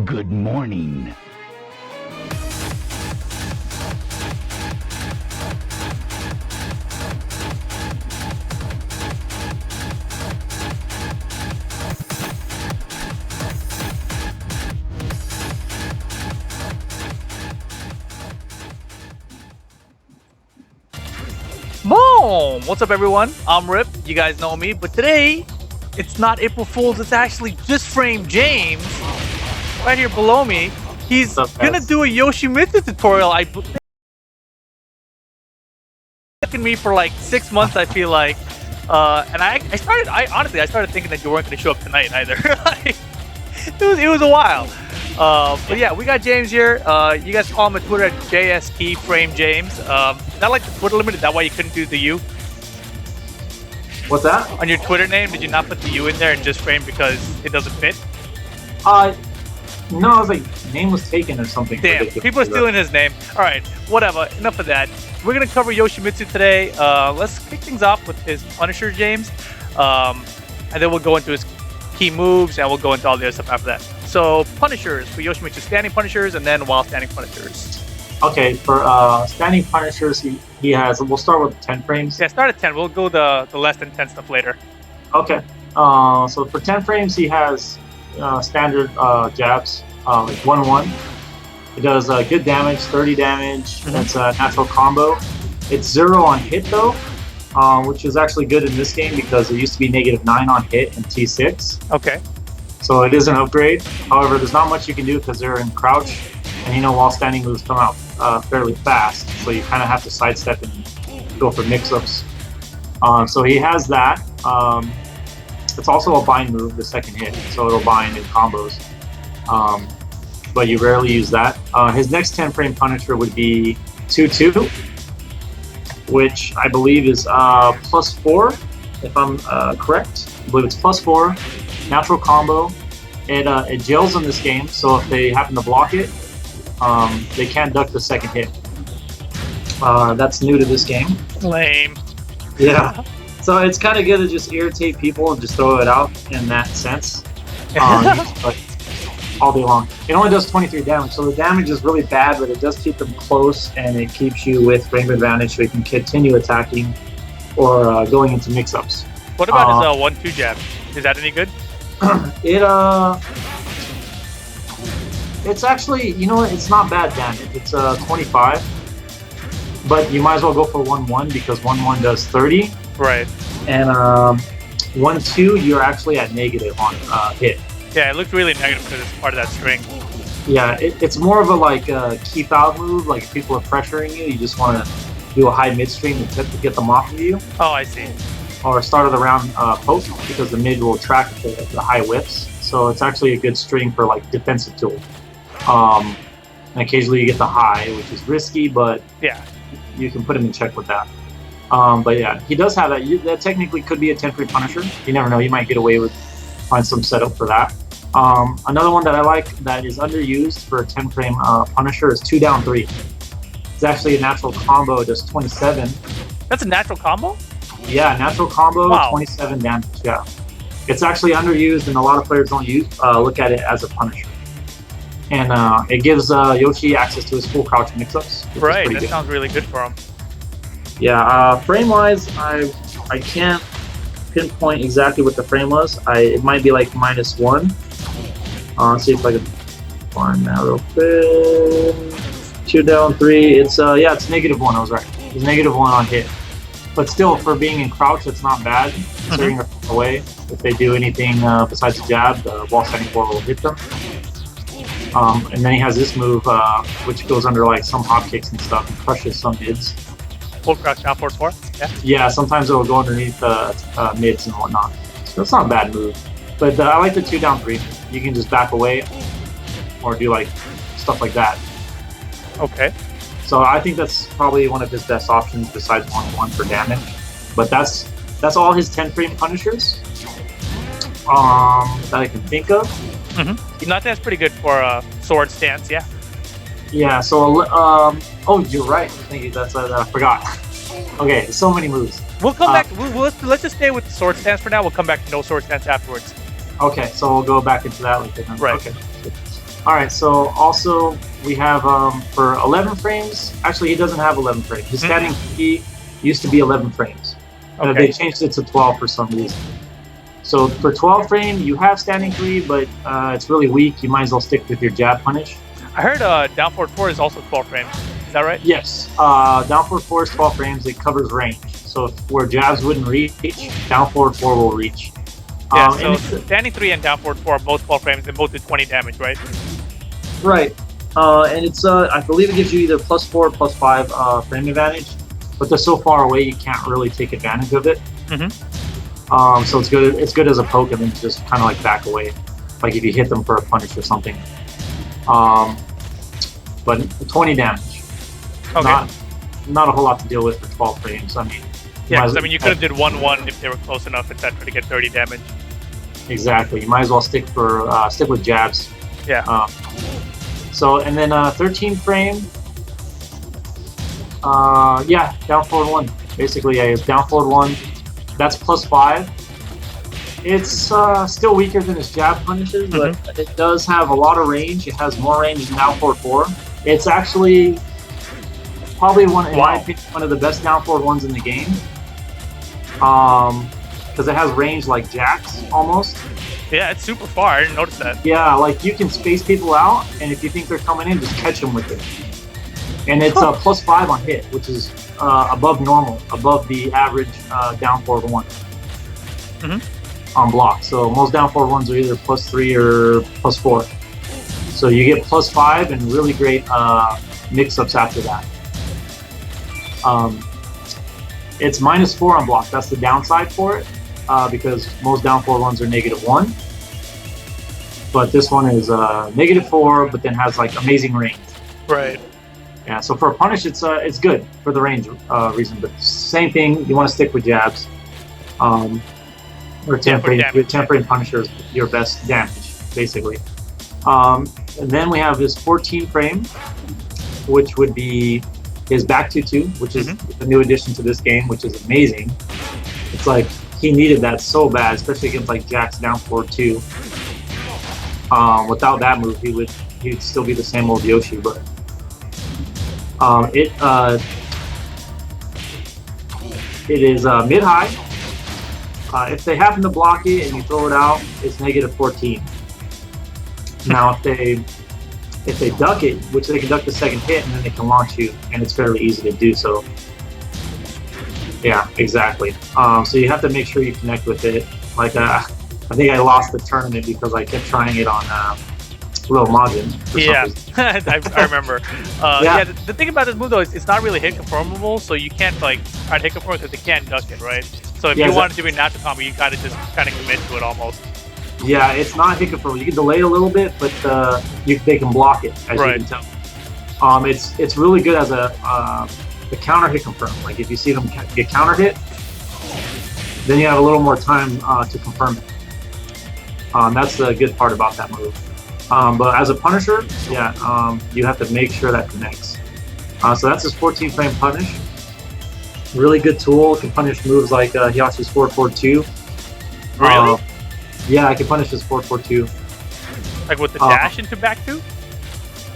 Good morning. Boom! What's up, everyone? I'm Rip. You guys know me, but today it's not April Fool's. It's actually Just Frame James, right here below me. He's gonna do a Yoshimitsu tutorial. I taken me for like 6 months, I feel like, and I honestly started thinking that you weren't gonna show up tonight either. it was a while. But yeah, we got James here. You guys call him on Twitter at JSKFrameJames. Not like the Twitter limit. Is that why you couldn't do the U? What's that? On your Twitter name, did you not put the U in there and just frame because it doesn't fit? No, I was like, name was taken or something. Damn, people are stealing his name. All right, whatever. Enough of that. We're gonna cover Yoshimitsu today. Let's kick things off with his Punisher, James, and then we'll go into his key moves, and we'll go into all the other stuff after that. So Punishers for Yoshimitsu, standing Punishers, and then while standing Punishers. Okay, for standing Punishers, he has. We'll start with 10 frames. Yeah, start at 10. We'll go the less than 10 stuff later. Okay. So for 10 frames, he has standard jabs, like 1-1. It does good damage, 30 damage. That's a natural combo. It's 0 on hit though, which is actually good in this game because it used to be -9 on hit in T6. Okay. So it is an upgrade. However, there's not much you can do because they're in crouch, and you know while standing moves come out fairly fast, so you kind of have to sidestep and go for mix-ups. So he has that. It's also a bind move, the second hit, so it'll bind in combos. But you rarely use that. His next 10 frame Punisher would be 2-2, which I believe is +4, if I'm correct. I believe it's +4. Natural combo. It jails in this game, so if they happen to block it, they can't duck the second hit. That's new to this game. Lame. Yeah. So it's kind of good to just irritate people and just throw it out in that sense. Like, all day long. It only does 23 damage, so the damage is really bad, but it does keep them close, and it keeps you with frame advantage, so you can continue attacking or going into mix-ups. What about his 1-2 jab? Is that any good? It's actually, you know what, it's not bad damage. It's 25, but you might as well go for 1-1 because 1-1 does 30. Right. And 1-2, you're actually at negative on hit. Yeah, it looked really negative because it's part of that string. Yeah, it's more of a like keep out move. Like if people are pressuring you, you just want to do a high midstream to get them off of you. Oh, I see. Or start of the round poke because the mid will track the high whips. So it's actually a good string for like defensive tool. And occasionally you get the high, which is risky, but yeah, you can put him in check with that. But yeah, he does have that. That technically could be a 10 frame Punisher. You never know. You might get away with find some setup for that. Another one that I like that is underused for a 10 frame Punisher is 2-down-3. It's actually a natural combo. It does 27. That's a natural combo? Yeah, natural combo, wow. 27 damage. Yeah, it's actually underused, and a lot of players don't look at it as a Punisher. And it gives Yoshi access to his full crouch mix-ups. Right, that sounds really good for him. Yeah, frame-wise, I can't pinpoint exactly what the frame was. It might be like -1. Let's see if I can find that real quick. 2-down-3. It's it's -1. I was right. It's -1 on hit. But still, for being in crouch, it's not bad. Considering they're away, if they do anything besides a jab, the wall standing forward will hit them. And then he has this move, which goes under like some hop kicks and stuff, and crushes some mids. Full crouch down forward 4? Yeah. Yeah, sometimes it will go underneath the mids and whatnot. So it's not a bad move. But I like the 2-down-3. You can just back away or do like stuff like that. Okay. So I think that's probably one of his best options besides 1-1 for damage. But that's all his 10 frame Punishers that I can think of. Mm-hmm. I think that's pretty good for a sword stance, yeah. Yeah, so, oh, you're right. Thank you. That's, I forgot. Okay, so many moves. We'll come back. Let's just stay with the sword stance for now. We'll come back to no sword stance afterwards. Okay, so we'll go back into that later. Then. Right. Okay. All right. So also we have for 11 frames. Actually, he doesn't have 11 frames. His standing key used to be 11 frames. Okay. They changed it to 12 for some reason. So for 12 frame, you have standing 3, but it's really weak. You might as well stick with your jab punish. I heard down forward 4 is also 12 frames. Is that right? Yes. Down forward 4 is 12 frames. It covers range. So where jabs wouldn't reach, down forward 4 will reach. Yeah, so standing 3 and down forward 4 are both 12 frames and both do 20 damage, right? Right. And it's I believe it gives you either +4 or +5 frame advantage, but they're so far away you can't really take advantage of it. So it's good. It's good as a poke and then just kind of like back away, like if you hit them for a punish or something. But 20 damage. Okay. Not a whole lot to deal with for 12 frames. I mean. Yeah, because I mean you could have did 1-1 if they were close enough, etc., to get 30 damage. Exactly. You might as well stick with jabs. Yeah. So and then 13 frame. Yeah, down forward 1. Basically, it's down forward 1. That's +5. It's still weaker than his jab punishes, but it does have a lot of range. It has more range than down forward 4. It's actually probably in my opinion, one of the best down forward ones in the game. Because it has range like Jax almost. Yeah, it's super far. I didn't notice that. Yeah, like you can space people out, and if you think they're coming in, just catch them with it. And it's +5 on hit, which is above normal, above the average down forward 1 on block. So most down forward ones are either +3 or +4. So you get +5 and really great mix-ups after that. It's -4 on block. That's the downside for it, because most down forward ones are -1. But this one is -4, but then has like amazing range. Right. Yeah. So for a punish, it's good for the range reason. But same thing, you want to stick with jabs, or tempering. Your tempering punisher is your best damage, basically. And then we have his 14 frame, which would be his back 2-2, which is a new addition to this game, which is amazing. It's like he needed that so bad, especially against like Jax down forward 2. Without that move, he'd still be the same old Yoshi. But it is mid-high. If they happen to block it and you throw it out, it's -14. Now if they duck it, which they can duck the second hit, and then they can launch you, and it's fairly easy to do so. Yeah, exactly. So you have to make sure you connect with it. Like I think I lost the tournament because I kept trying it on Real Majin. Yeah, I remember. Yeah, the thing about this move though is it's not really hit confirmable, so you can't like try to hit confirm because they can't duck it, right? So if you want to do a natural combo, you gotta just kind of commit to it almost. Yeah, it's not hit confirmable. You can delay a little bit, but they can block it, as you can tell. It's really good as the counter hit confirm. Like if you see them get counter hit, then you have a little more time to confirm it. That's the good part about that move. But as a punisher, yeah, you have to make sure that connects. So that's his 14 frame punish. Really good tool. Can punish moves like Hiyashi's 4-4-2. Really? Yeah, I can punish his 4-4-2. Like with the dash into back 2?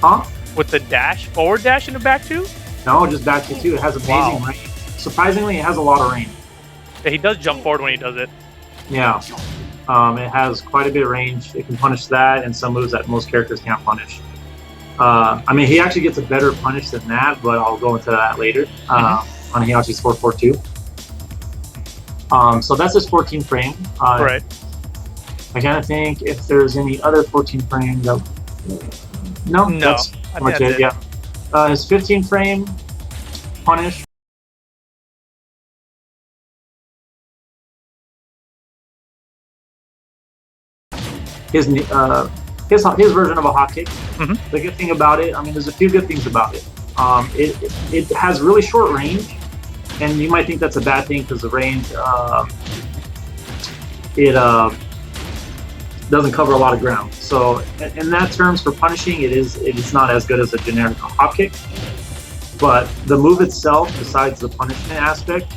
Huh? With the forward dash into back 2? No, just back 2. It has amazing range. Surprisingly, it has a lot of range. Yeah, he does jump forward when he does it. Yeah. It has quite a bit of range. It can punish that and some moves that most characters can't punish. I mean, he actually gets a better punish than that, but I'll go into that later on Hiyashi's 4-4-2. So that's his 14 frame. Right. I kind of think if there's any other 14 frame. No, that's pretty much it. Yeah. His 15 frame punish. His version of a hot kick. The good thing about it, I mean, there's a few good things about it. It has really short range, and you might think that's a bad thing because the range doesn't cover a lot of ground. So in that terms, for punishing, it is not as good as a generic hop kick. But the move itself, besides the punishment aspect,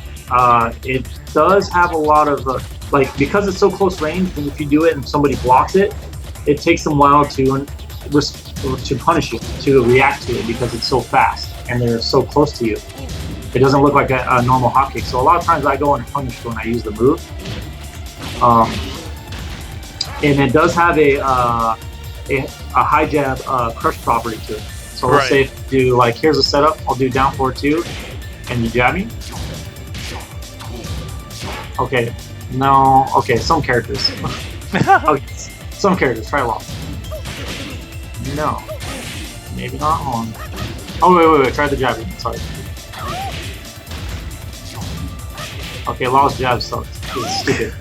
it does have a lot of like, because it's so close range. And if you do it and somebody blocks it, it takes them a while to punish you, to react to it, because it's so fast and they're so close to you. It doesn't look like a normal hop kick. So a lot of times I go unpunished when I use the move. And it does have a high jab crush property to it. So let's say if you do, like, here's a setup, I'll do down forward 2, and you jab me. Okay, no, okay, some characters. Okay, some characters, try loft. No, maybe not on. Oh, wait, try the jabbing, sorry. Okay, lost jab sucks. It's stupid.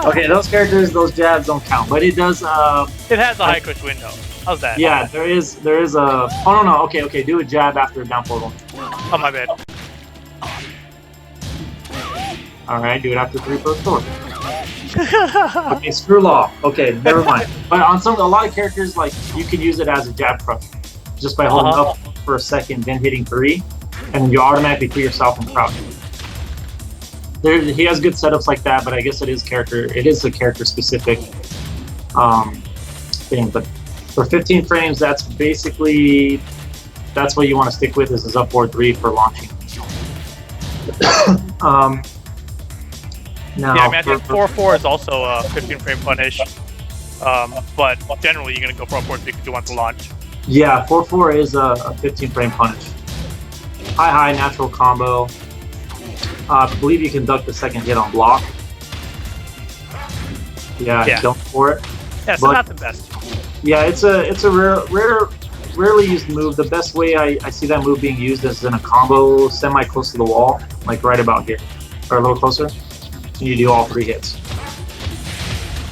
Okay, those characters, those jabs don't count, but it does. It has a high push window. How's that? Yeah, there is a. Oh no, okay, do a jab after a down forward 1. Oh, my bad. All right, do it after 3 for 4. Okay, screw law. Okay, never mind. But on a lot of characters, like, you can use it as a jab crush, just by holding up for a second, then hitting 3, and then you automatically put yourself in crouch. He has good setups like that, but I guess it is a character specific thing. But for 15 frames, that's basically what you want to stick with, is his up forward 3 for launching. Now, yeah, I mean, I think 4-4 is also a 15 frame punish, but generally you're gonna go for up forward 3 because you want to launch. Yeah, 4-4 is a 15 frame punish. High natural combo. I believe you can duck the second hit on block. Yeah. Kill for it. Yeah, so not the best. Yeah, it's a rarely used move. The best way I see that move being used is in a combo semi close to the wall, like right about here, or a little closer. And you do all 3 hits.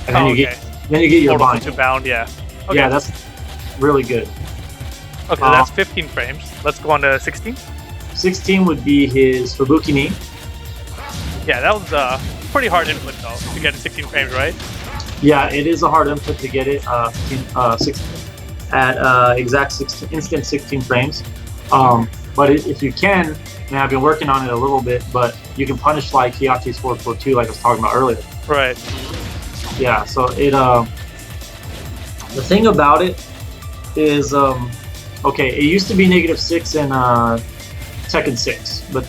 And then you get your bind. To bound, yeah. Okay. Yeah, that's really good. Okay, that's 15 frames. Let's go on to 16. 16 would be his Fubuki knee. Yeah, that was a pretty hard input though to get in 16 frames, right? Yeah, it is a hard input to get it at exact instant 16 frames. But if you can, and I've been working on it a little bit, but you can punish like Hiyachi's 4-4-2, like I was talking about earlier. Right. Yeah. So it. The thing about it is, okay, it used to be -6 in Tekken 6, but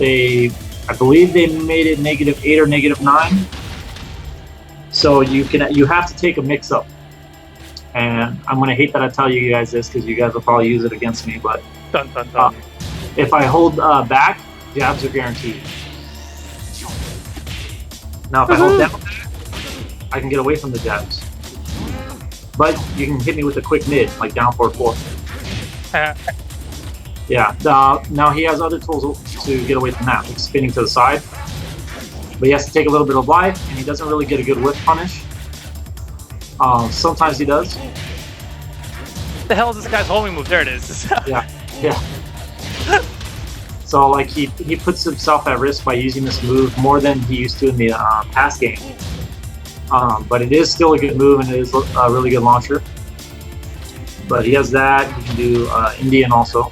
I believe they made it -8 or -9. So you have to take a mix-up, and I'm gonna hate that I tell you guys this because you guys will probably use it against me, but dun, dun, dun. If I hold back, jabs are guaranteed. Now if I hold down, I can get away from the jabs, but you can hit me with a quick mid, like down forward 4. Yeah, now he has other tools to get away from that, like spinning to the side. But he has to take a little bit of life, and he doesn't really get a good whip punish. Sometimes he does. What the hell is this guy's homing move? There it is. Yeah. So, like, he puts himself at risk by using this move more than he used to in the past game. But it is still a good move, and it is a really good launcher. But he has that. He can do Indian also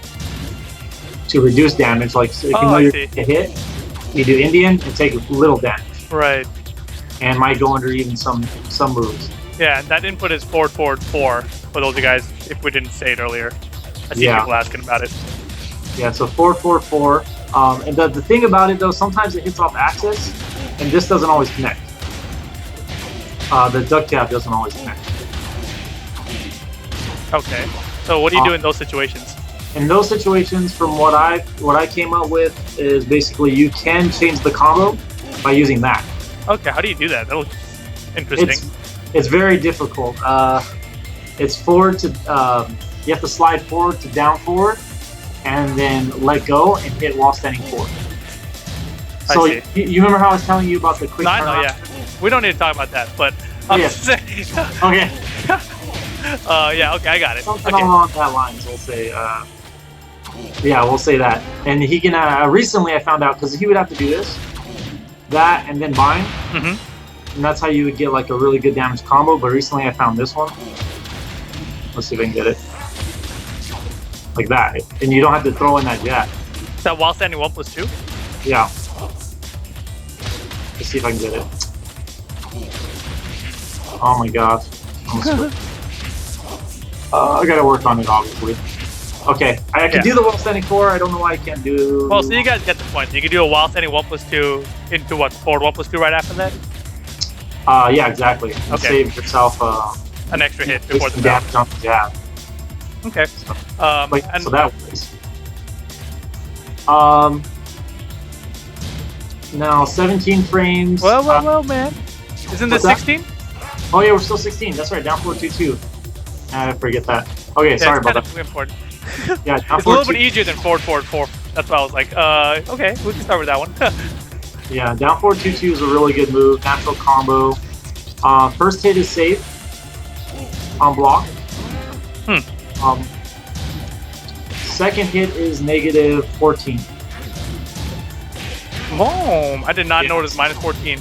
to reduce damage. Like, so if you know you're going to hit, you do Indian and take little damage. Right. And might go under even some moves. Yeah, and that input is forward 4 for those of you guys, if we didn't say it earlier. I see people asking about it. Yeah, so 4-4-4. And the thing about it, though, sometimes it hits off axis, and this doesn't always connect. The duck jab doesn't always connect. Okay. So what do you do in those situations? In those situations, from what I came up with, is basically you can change the combo by using that. Okay, how do you do that? That looks interesting. It's very difficult. It's forward to you have to slide forward to down forward, and then let go and hit while standing forward. So you remember how I was telling you about the quick turn? Yeah. We don't need to talk about that, but Okay. Yeah, okay, I got it. Something along that lines, we'll say. Yeah, we'll say that. And he can. Recently, I found out because he would have to do this, that, and then bind. and that's how you would get like a really good damage combo. But recently I found this one. Let's see if I can get it. Like that. And you don't have to throw in that jab. Is that while standing 1+2? Yeah. Let's see if I can get it. Oh my gosh. I gotta work on it, obviously. Okay, I can do the while standing 4. I don't know why I can't do. Well, so you guys get the point. You can do a while standing 1+2 into what? Forward 1+2 right after that? Yeah, exactly. And Okay. save yourself An extra hit before the damage on the jab. Okay. So, And so that works. Now 17 frames. well, man. Isn't this what's that? 16? Oh yeah, we're still 16. That's right. Down 4-2-2. I forget that. Okay, sorry about that. Important. Yeah, down It's a little bit 4-2. easier than forward 4. That's why I was like, okay, we can start with that one. Yeah, down 4-2-2 is a really good move. Natural combo. First hit is safe on block. Second hit is negative 14. Boom! I did not know it was -14.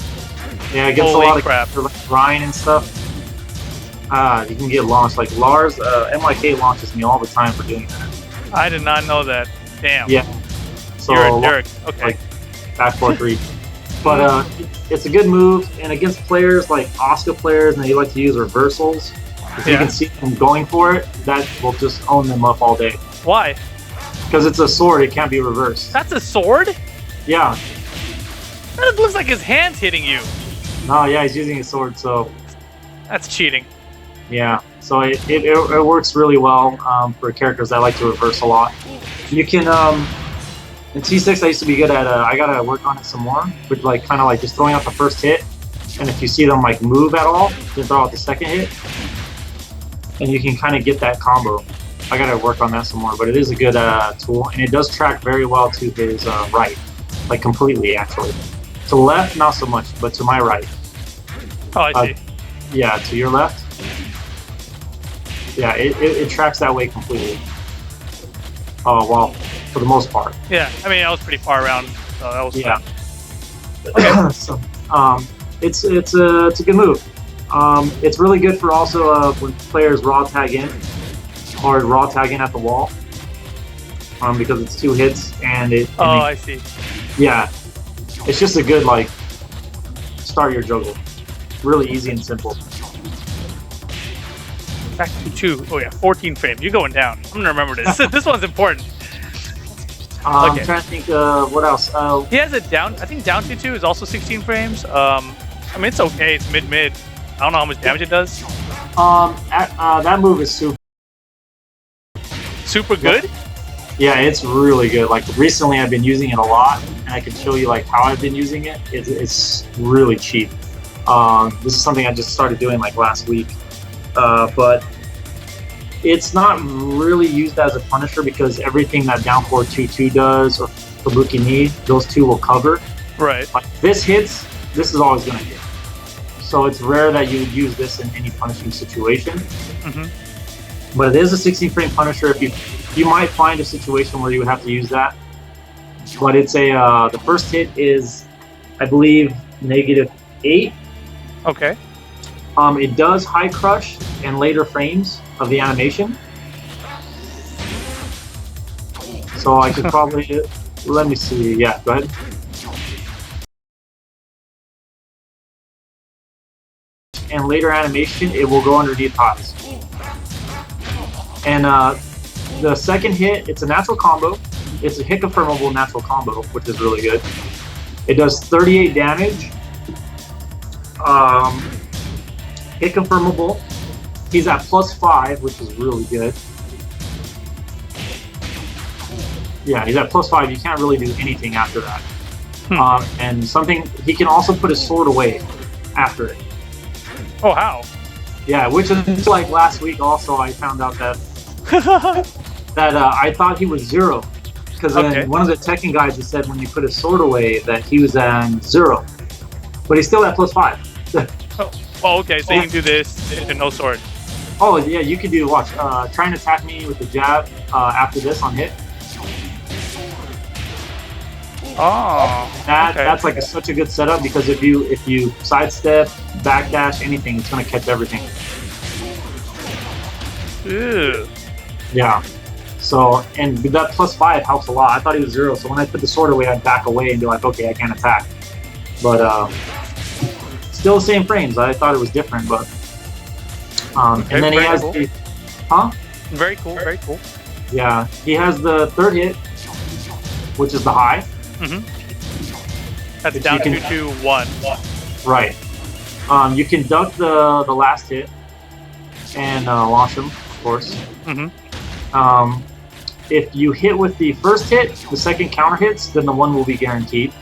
Yeah, it gets Holy a lot of crap. for like Ryan and stuff. You can get launched. Like Lars, MYK launches me all the time for doing that. I did not know that. Damn. Yeah. So You're a jerk. Okay. like back 4-3. But it's a good move, and against players like Oscar players, and they like to use reversals. If you can see them going for it, that will just own them up all day. Why? Because it's a sword, it can't be reversed. That's a sword? Yeah. That looks like his hand's hitting you. No, yeah, he's using a sword, so That's cheating. yeah. So it works really well for characters that like to reverse a lot. You can in T6 I used to be good at I gotta work on it some more, with like kind of like just throwing out the first hit, and if you see them like move at all, then throw out the second hit, and you can kind of get that combo. I gotta work on that some more, but it is a good tool, and it does track very well to his right, like completely actually. To the left, not so much, but to my right. Oh, I see. Yeah, to your left. Yeah, it tracks that way completely. Oh, well, for the most part. Yeah, I mean, I was pretty far around, so that was Yeah. fun. So, it's a good move. It's really good for also when players raw tag in, or raw tag in at the wall, because it's 2 hits and it. Oh, I see. Yeah, it's just a good like start your juggle. Really easy and simple. Back to 2. Oh yeah, 14 frames. You're going down. I'm gonna remember this. This one's important. I'm trying to think what else. He has it down. I think down to 2 is also 16 frames. I mean, it's okay. It's mid. I don't know how much damage it does. That move is Super good. Yeah, it's really good. Like recently, I've been using it a lot, and I can show you like how I've been using it. It's really cheap. This is something I just started doing like last week, but it's not really used as a punisher because everything that down 4-2-2 does or Kabuki Knee, those two will cover. Right. Like this hits, this is always going to hit. So it's rare that you would use this in any punishing situation. But it is a 16 frame punisher. If you might find a situation where you would have to use that. But it's a the first hit is, I believe, -8. Okay. It does high crush in later frames of the animation. So I could probably let me see. Yeah, go ahead. And later animation, it will go underneath highs. And the second hit, it's a natural combo. It's a hit confirmable natural combo, which is really good. It does 38 damage. Hit confirmable. He's at +5, which is really good. Yeah, he's at +5. You can't really do anything after that. And something, he can also put his sword away after it. Oh, how? Yeah, which is like last week also I found out that I thought he was 0. Because one of the Tekken guys had said when you put his sword away that he was at 0. But he's still at +5. Oh, okay, so you can do this and no sword. Oh, yeah, you can do, watch, try and attack me with the jab after this on hit. Oh, That's like such a good setup because if you sidestep, backdash, anything, it's gonna catch everything. Ew. Yeah. So and that +5 helps a lot. I thought he was 0, so when I put the sword away, I'd back away and be like, okay, I can't attack. But still the same frames. I thought it was different, but Okay, and then he very has cool. the huh? Very cool. Very cool. Yeah, he has the third hit, which is the high. That's Which down you can- 2-2-1. Right. You can duck the last hit and launch him, of course. If you hit with the first hit, the second counter hits, then the one will be guaranteed.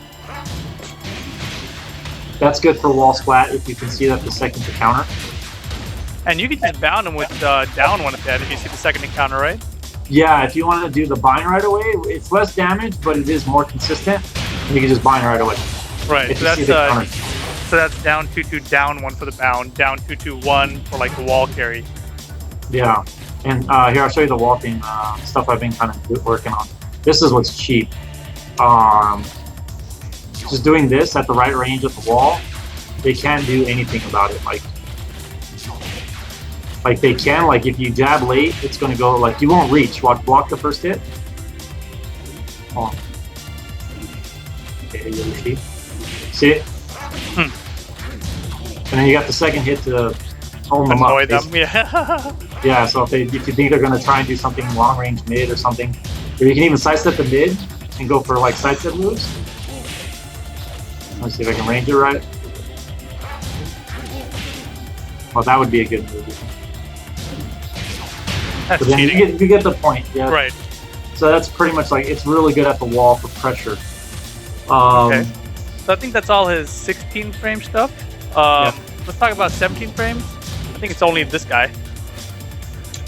That's good for wall splat if you can see that the second to counter. And you can just bound him with down one at that if you see the second encounter, right? Yeah, if you want to do the bind right away, it's less damage, but it is more consistent. And you can just bind right away. Right. If So you see the counter. that's down 2-2, down 1 for the bound, down 2-2-1 for like the wall carry. Yeah. And here, I'll show you the wall thing, stuff I've been kind of working on. This is what's cheap. Just doing this at the right range of the wall, they can't do anything about it. Like they can, like if you jab late, it's going to go, like you won't reach. Block the first hit. Oh. Okay, Yoshi. See it? And then you got the second hit to hold them Annoy up. them, yeah. Yeah, so if you think they're going to try and do something long range mid or something, or you can even sidestep the mid and go for like sidestep moves. Let's see if I can range it right. Well, that would be a good move. That's But then cheating. you get the point. Yeah. Right. So that's pretty much like, it's really good at the wall for pressure. Okay. So I think that's all his 16 frame stuff. Let's talk about 17 frames. I think it's only this guy.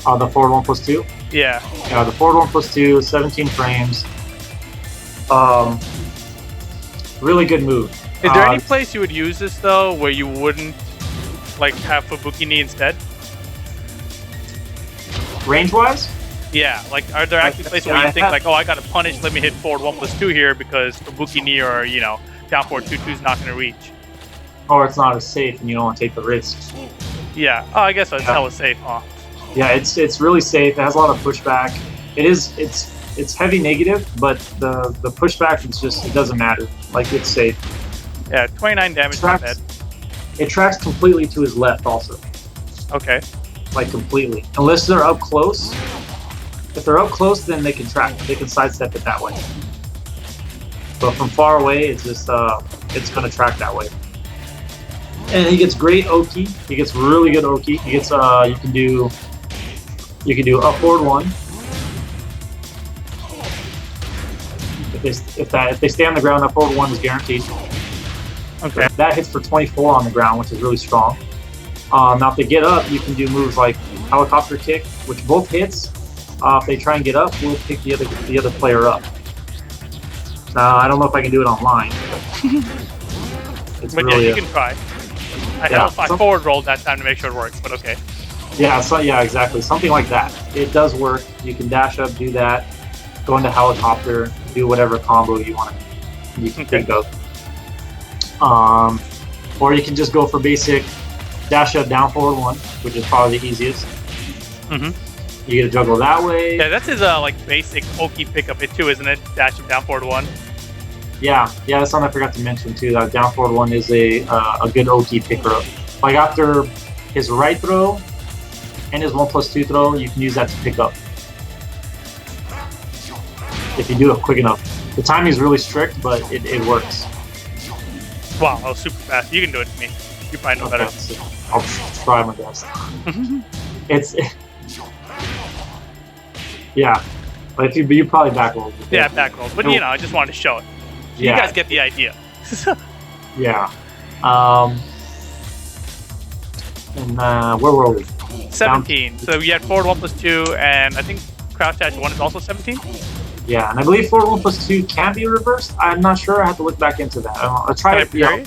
The forward 1+2. Yeah. Yeah, the forward 1+2, 17 frames. Really good move. Is there any place you would use this though, where you wouldn't like have Fubuki knee instead? Range wise? Yeah. Like, are there actually places where you think like, oh, I got to punish? Let me hit forward 1+2 here because Fubuki knee or down forward 2-2 is not going to reach. Or it's not as safe and you don't want to take the risks. Yeah. Oh, I guess it's hella safe, huh? Yeah, it's really safe. It has a lot of pushback. It's heavy negative, but the pushback it doesn't matter. Like it's safe. Yeah, 29 damage on that. It tracks completely to his left also. Okay. Like completely. Unless they're up close. If they're up close, then they can track. They can sidestep it that way. But from far away, it's just it's gonna track that way. And he gets great Oki. He gets really good Oki. He gets you can do up forward 1. If they stay on the ground, up forward 1 is guaranteed. Okay. That hits for 24 on the ground, which is really strong. Now if they get up, you can do moves like helicopter kick, which both hits. If they try and get up, we'll pick the other player up. Now I don't know if I can do it online. It's But really yeah, you can try. I forward rolled that time to make sure it works, but okay. Yeah, exactly. Something like that. It does work. You can dash up, do that, go into helicopter, do whatever combo you can think of. Or you can just go for basic dash up, down forward 1, which is probably the easiest. You get a juggle that way. Yeah, that's his like basic Oki pickup hit too, isn't it? Dash up, down forward 1. Yeah, that's something I forgot to mention too. That down forward 1 is a good Oki picker up. Like after his right throw and his 1+2 throw, you can use that to pick up. If you do it quick enough. The timing is really strict, but it works. Wow, that was super fast. You can do it to me. You probably know better. So I'll try my best. Yeah, but if you probably back roll. Yeah, back roll. But I just wanted to show it. You guys get the idea. Yeah. And where were we? 17. So you had forward 1+2, and I think crouch dash 1 is also 17. Yeah, and I believe forward 1+2 can be reversed. I'm not sure. I have to look back into that. I'll try it. Yeah.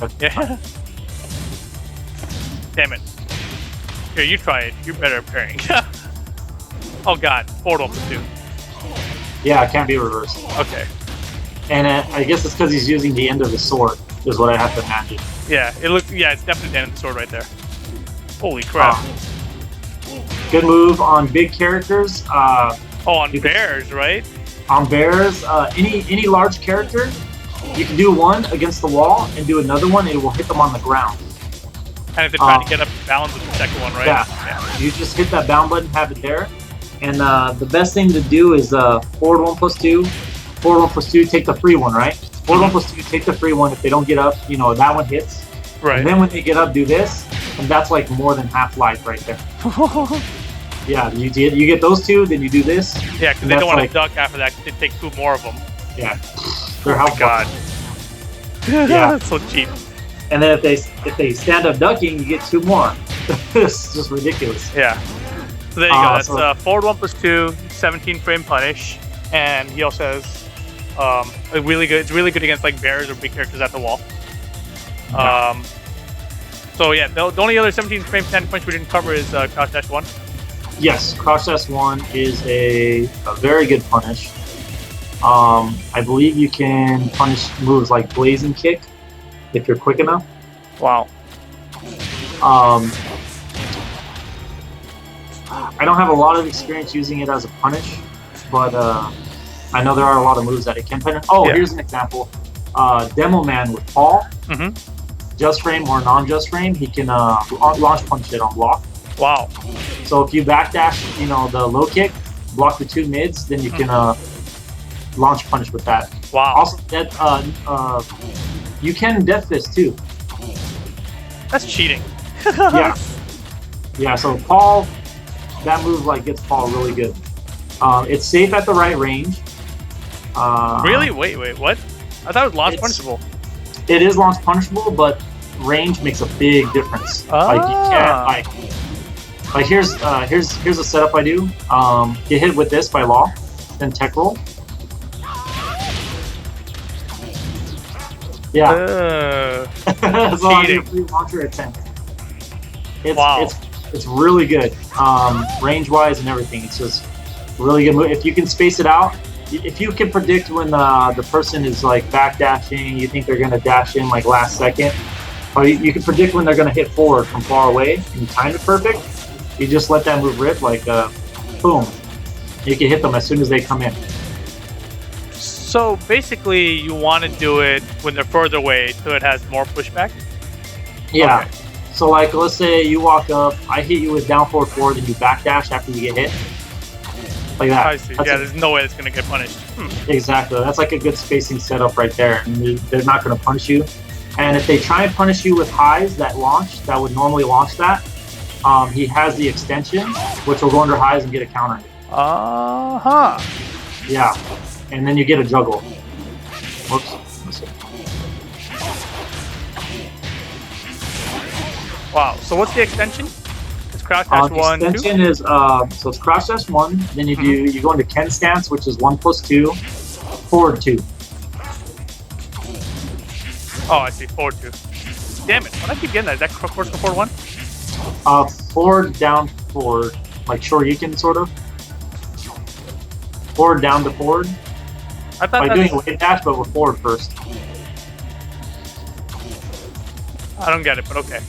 Damn it. Here, you try it. You're better at parrying. Oh god, forward 1+2. Yeah, it can be reversed. Okay. And I guess it's because he's using the end of the sword, is what I have to imagine. Yeah, it looks. Yeah, it's definitely the end of the sword right there. Holy crap! Good move on big characters. On bears, right? On bears, any large character, you can do one against the wall and do another one. It will hit them on the ground. And if they're trying to get up balance with the second one, right? Yeah. You just hit that bound button, have it there. And the best thing to do is forward 1+2, forward 1+2, take the free one, right? Forward 1+2, take the free one. If they don't get up, that one hits. Right. And then when they get up, do this, and that's like more than half life right there. Yeah, you get those two, then you do this. Yeah, because they don't want to duck after that. They take two more of them. Yeah. They're oh my god. Yeah. That's so cheap. And then if they stand up ducking, you get two more. It's just ridiculous. Yeah. So there you go. That's forward 1+2, 17 frame punish, and he also has really good. It's really good against like bears or big characters at the wall. So yeah, the only other 17 frame standing punch we didn't cover is crouch dash 1. Yes, crouch dash 1 is a very good punish. I believe you can punish moves like blazing kick if you're quick enough. Wow. I don't have a lot of experience using it as a punish, but I know there are a lot of moves that it can punish. Here's an example. Demo Man with Paul, just frame or non-just frame, he can launch punch it on block. Wow. So if you backdash, the low kick, block the two mids, then you can launch punish with that. Wow. Also, that you can death fist too. That's cheating. Yeah. Yeah. So Paul, that move gets Paul really good. It's safe at the right range. Really? Wait, what? I thought it was launch punishable. It is launch punishable, but range makes a big difference. You can't here's a setup I do. Get hit with this by law, then tech roll. Yeah. So I do a free launcher attempt. It's really good. Range wise and everything. It's just really good move. If you can space it out, if you can predict when the person is backdashing, you think they're gonna dash in last second, or you can predict when they're gonna hit forward from far away, and you time it perfect. You just let that move rip boom. You can hit them as soon as they come in. So basically, you want to do it when they're further away, so it has more pushback. Yeah. Okay. So let's say you walk up, I hit you with down forward, and you backdash after you get hit. Like that. I see. There's no way it's gonna get punished. Exactly. That's a good spacing setup right there. And they're not gonna punish you. And if they try and punish you with highs that would normally launch that, he has the extension, which will go under highs and get a counter. Yeah. And then you get a juggle. Whoops. Wow. So what's the extension? It's crouch dash 1, 2? The extension is so it's crouch dash 1. Then you go into Ken stance, which is 1+2, forward 2. Oh, I see. Forward 2. Damn it! Why do I keep getting that? Is that course forward 1? Forward, down, forward, like Shoryuken sort of. Forward, down to forward. I thought doing a wave dash, but we're forward first. I don't get it, but okay.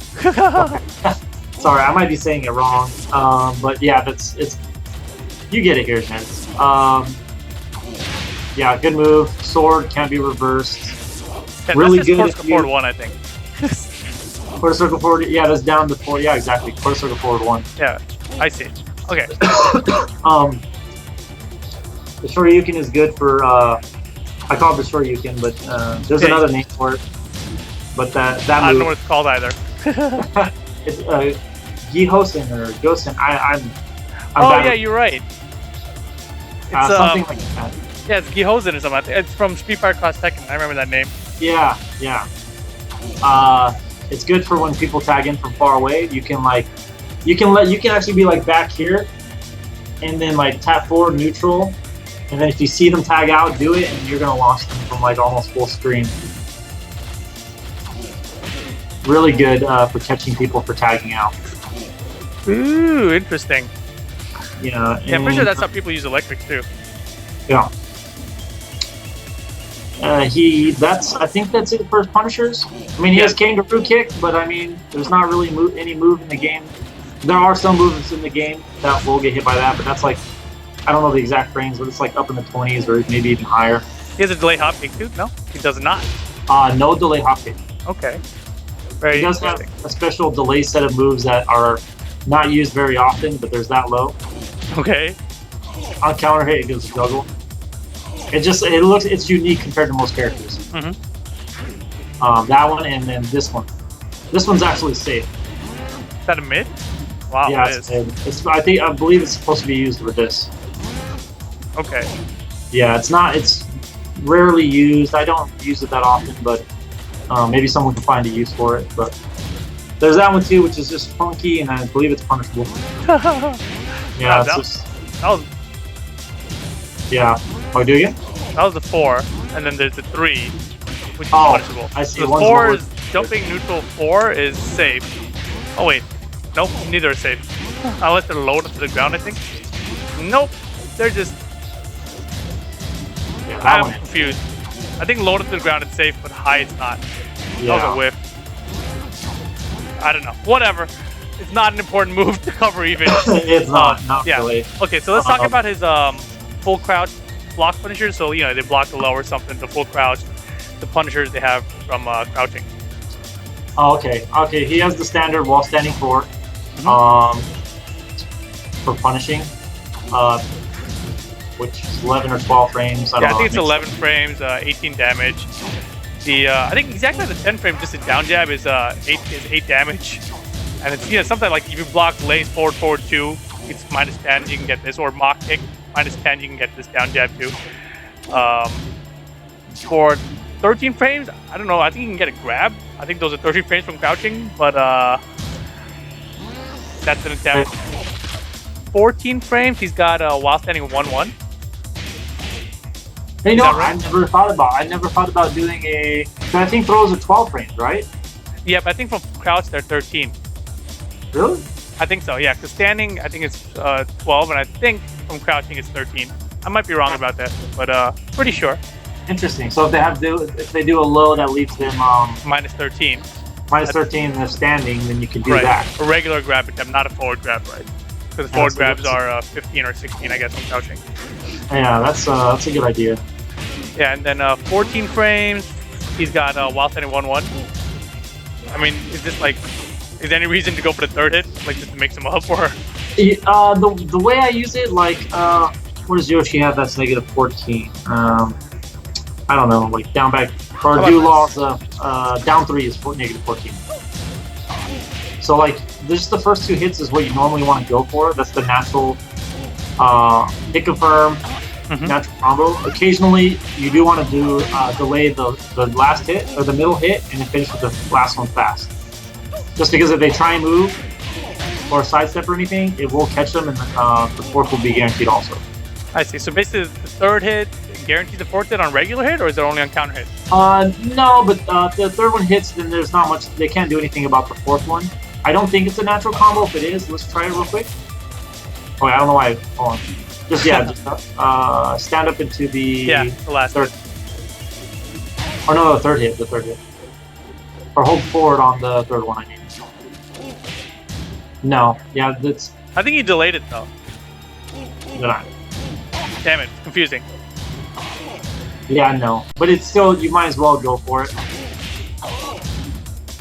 Sorry, I might be saying it wrong. But yeah, you get it here, man. Yeah, good move. Sword can't be reversed. Yeah, really that's good. Forward 1, I think. Quarter circle forward. Yeah, that's down to 4. Yeah, exactly. Quarter circle forward 1. Yeah, I see. Okay. The Shoryuken is good for. I call it the Shoryuken, but there's another name for it. But that move. I don't know what it's called either. It's Gihosen or Gosen. I'm yeah, you're right. It's something like that. Yeah, it's Gihosen or something. It's from Street Fighter Cross Tekken. I remember that name. Yeah. It's good for when people tag in from far away. You can actually be back here, and then tap forward neutral, and then if you see them tag out, do it, and you're gonna launch them from almost full screen. Really good for catching people for tagging out. Ooh, interesting. Yeah, I'm pretty sure that's how people use electric too. Yeah. I think that's it for his Punishers. I mean, he has Kangaroo Kick, but I mean, there's not really any move in the game. There are some movements in the game that will get hit by that, but that's like, I don't know the exact frames, but it's like up in the 20s or maybe even higher. He has a delay hop kick too? No, he does not. No delay hop kick. Okay. Very He does have a special delay set of moves that are not used very often, but there's that low. Okay. On counter hit, it goes juggle. It's unique compared to most characters. Mm-hmm. That one and then this one. This one's actually safe. Is that a mid? Wow. Yeah, it is. I believe it's supposed to be used with this. Okay. Yeah, it's not. It's rarely used. I don't use it that often, but maybe someone can find a use for it. But there's that one too, which is just funky, and I believe it's punishable. Yeah, that was. Yeah. Oh, do you? That was the 4, and then there's the 3, which is Oh, punishable. I see. The One's 4 lower. is jumping neutral 4 is safe. Oh wait, nope, neither are safe. Unless they're low to the ground, I think. Nope, they're just. Yeah, that I'm one. confused. I think low to the ground it's safe, but high it's not. Yeah. That was a whiff. I don't know. Whatever. It's not an important move to cover even. It's not yeah. really. Okay, so let's talk about his full crouch block punishers. So you know they block the low or something. The full crouch, the punishers they have from crouching. Oh, okay. Okay, he has the standard while standing 4. For punishing. Which is 11 or 12 frames. I don't know. I think it's 11 frames, 18 damage. I think exactly the 10 frame, just a down jab is 8 damage. And it's something like if you block lanes forward 2, it's -10. You can get this, or mock kick -10. You can get this down jab too. For 13 frames, I don't know. I think you can get a grab. I think those are 13 frames from crouching, but that's an attempt. 14 frames, he's got while standing 1-1. Hey, no, right? I never thought about doing a. I think throws are 12 frames, right? Yeah, but I think from crouch they're 13. Really? I think so. Yeah, because standing I think it's 12, and I think from crouching it's 13. I might be wrong about that, but pretty sure. Interesting. So if they do a low that leaves them -13. -13 and they're standing, then you can do Right. that. A regular grab attempt, not a forward grab, right? Because forward grabs are 15 or 16, I guess, from crouching. Yeah, that's a good idea. Yeah, and then 14 frames, he's got while standing 1-1. I mean, is there any reason to go for the third hit, like just to mix them up, or? The way I use it, like, what does Yoshi have that's -14? I don't know, like down back or do laws. Down 3 is -14. So like, just the first 2 hits is what you normally want to go for. That's the natural hit confirm, natural combo. Occasionally, you do want to do delay the last hit or the middle hit and then finish with the last one fast. Just because if they try and move or sidestep or anything, it will catch them, and the 4th will be guaranteed also. I see. So basically, the third hit guarantees the 4th hit on regular hit, or is it only on counter hit? No, but the 3rd one hits, then there's not much. They can't do anything about the 4th one. I don't think it's a natural combo. If it is, let's try it real quick. Oh, I don't know why. Hold on. Just stand up into the the last 3rd. Or no, the 3rd hit. The 3rd hit. Or hold forward on the 3rd one. I mean. No. Yeah, that's. I think he delayed it though. Not. Damn it, confusing. Yeah, no. But it's still, you might as well go for it.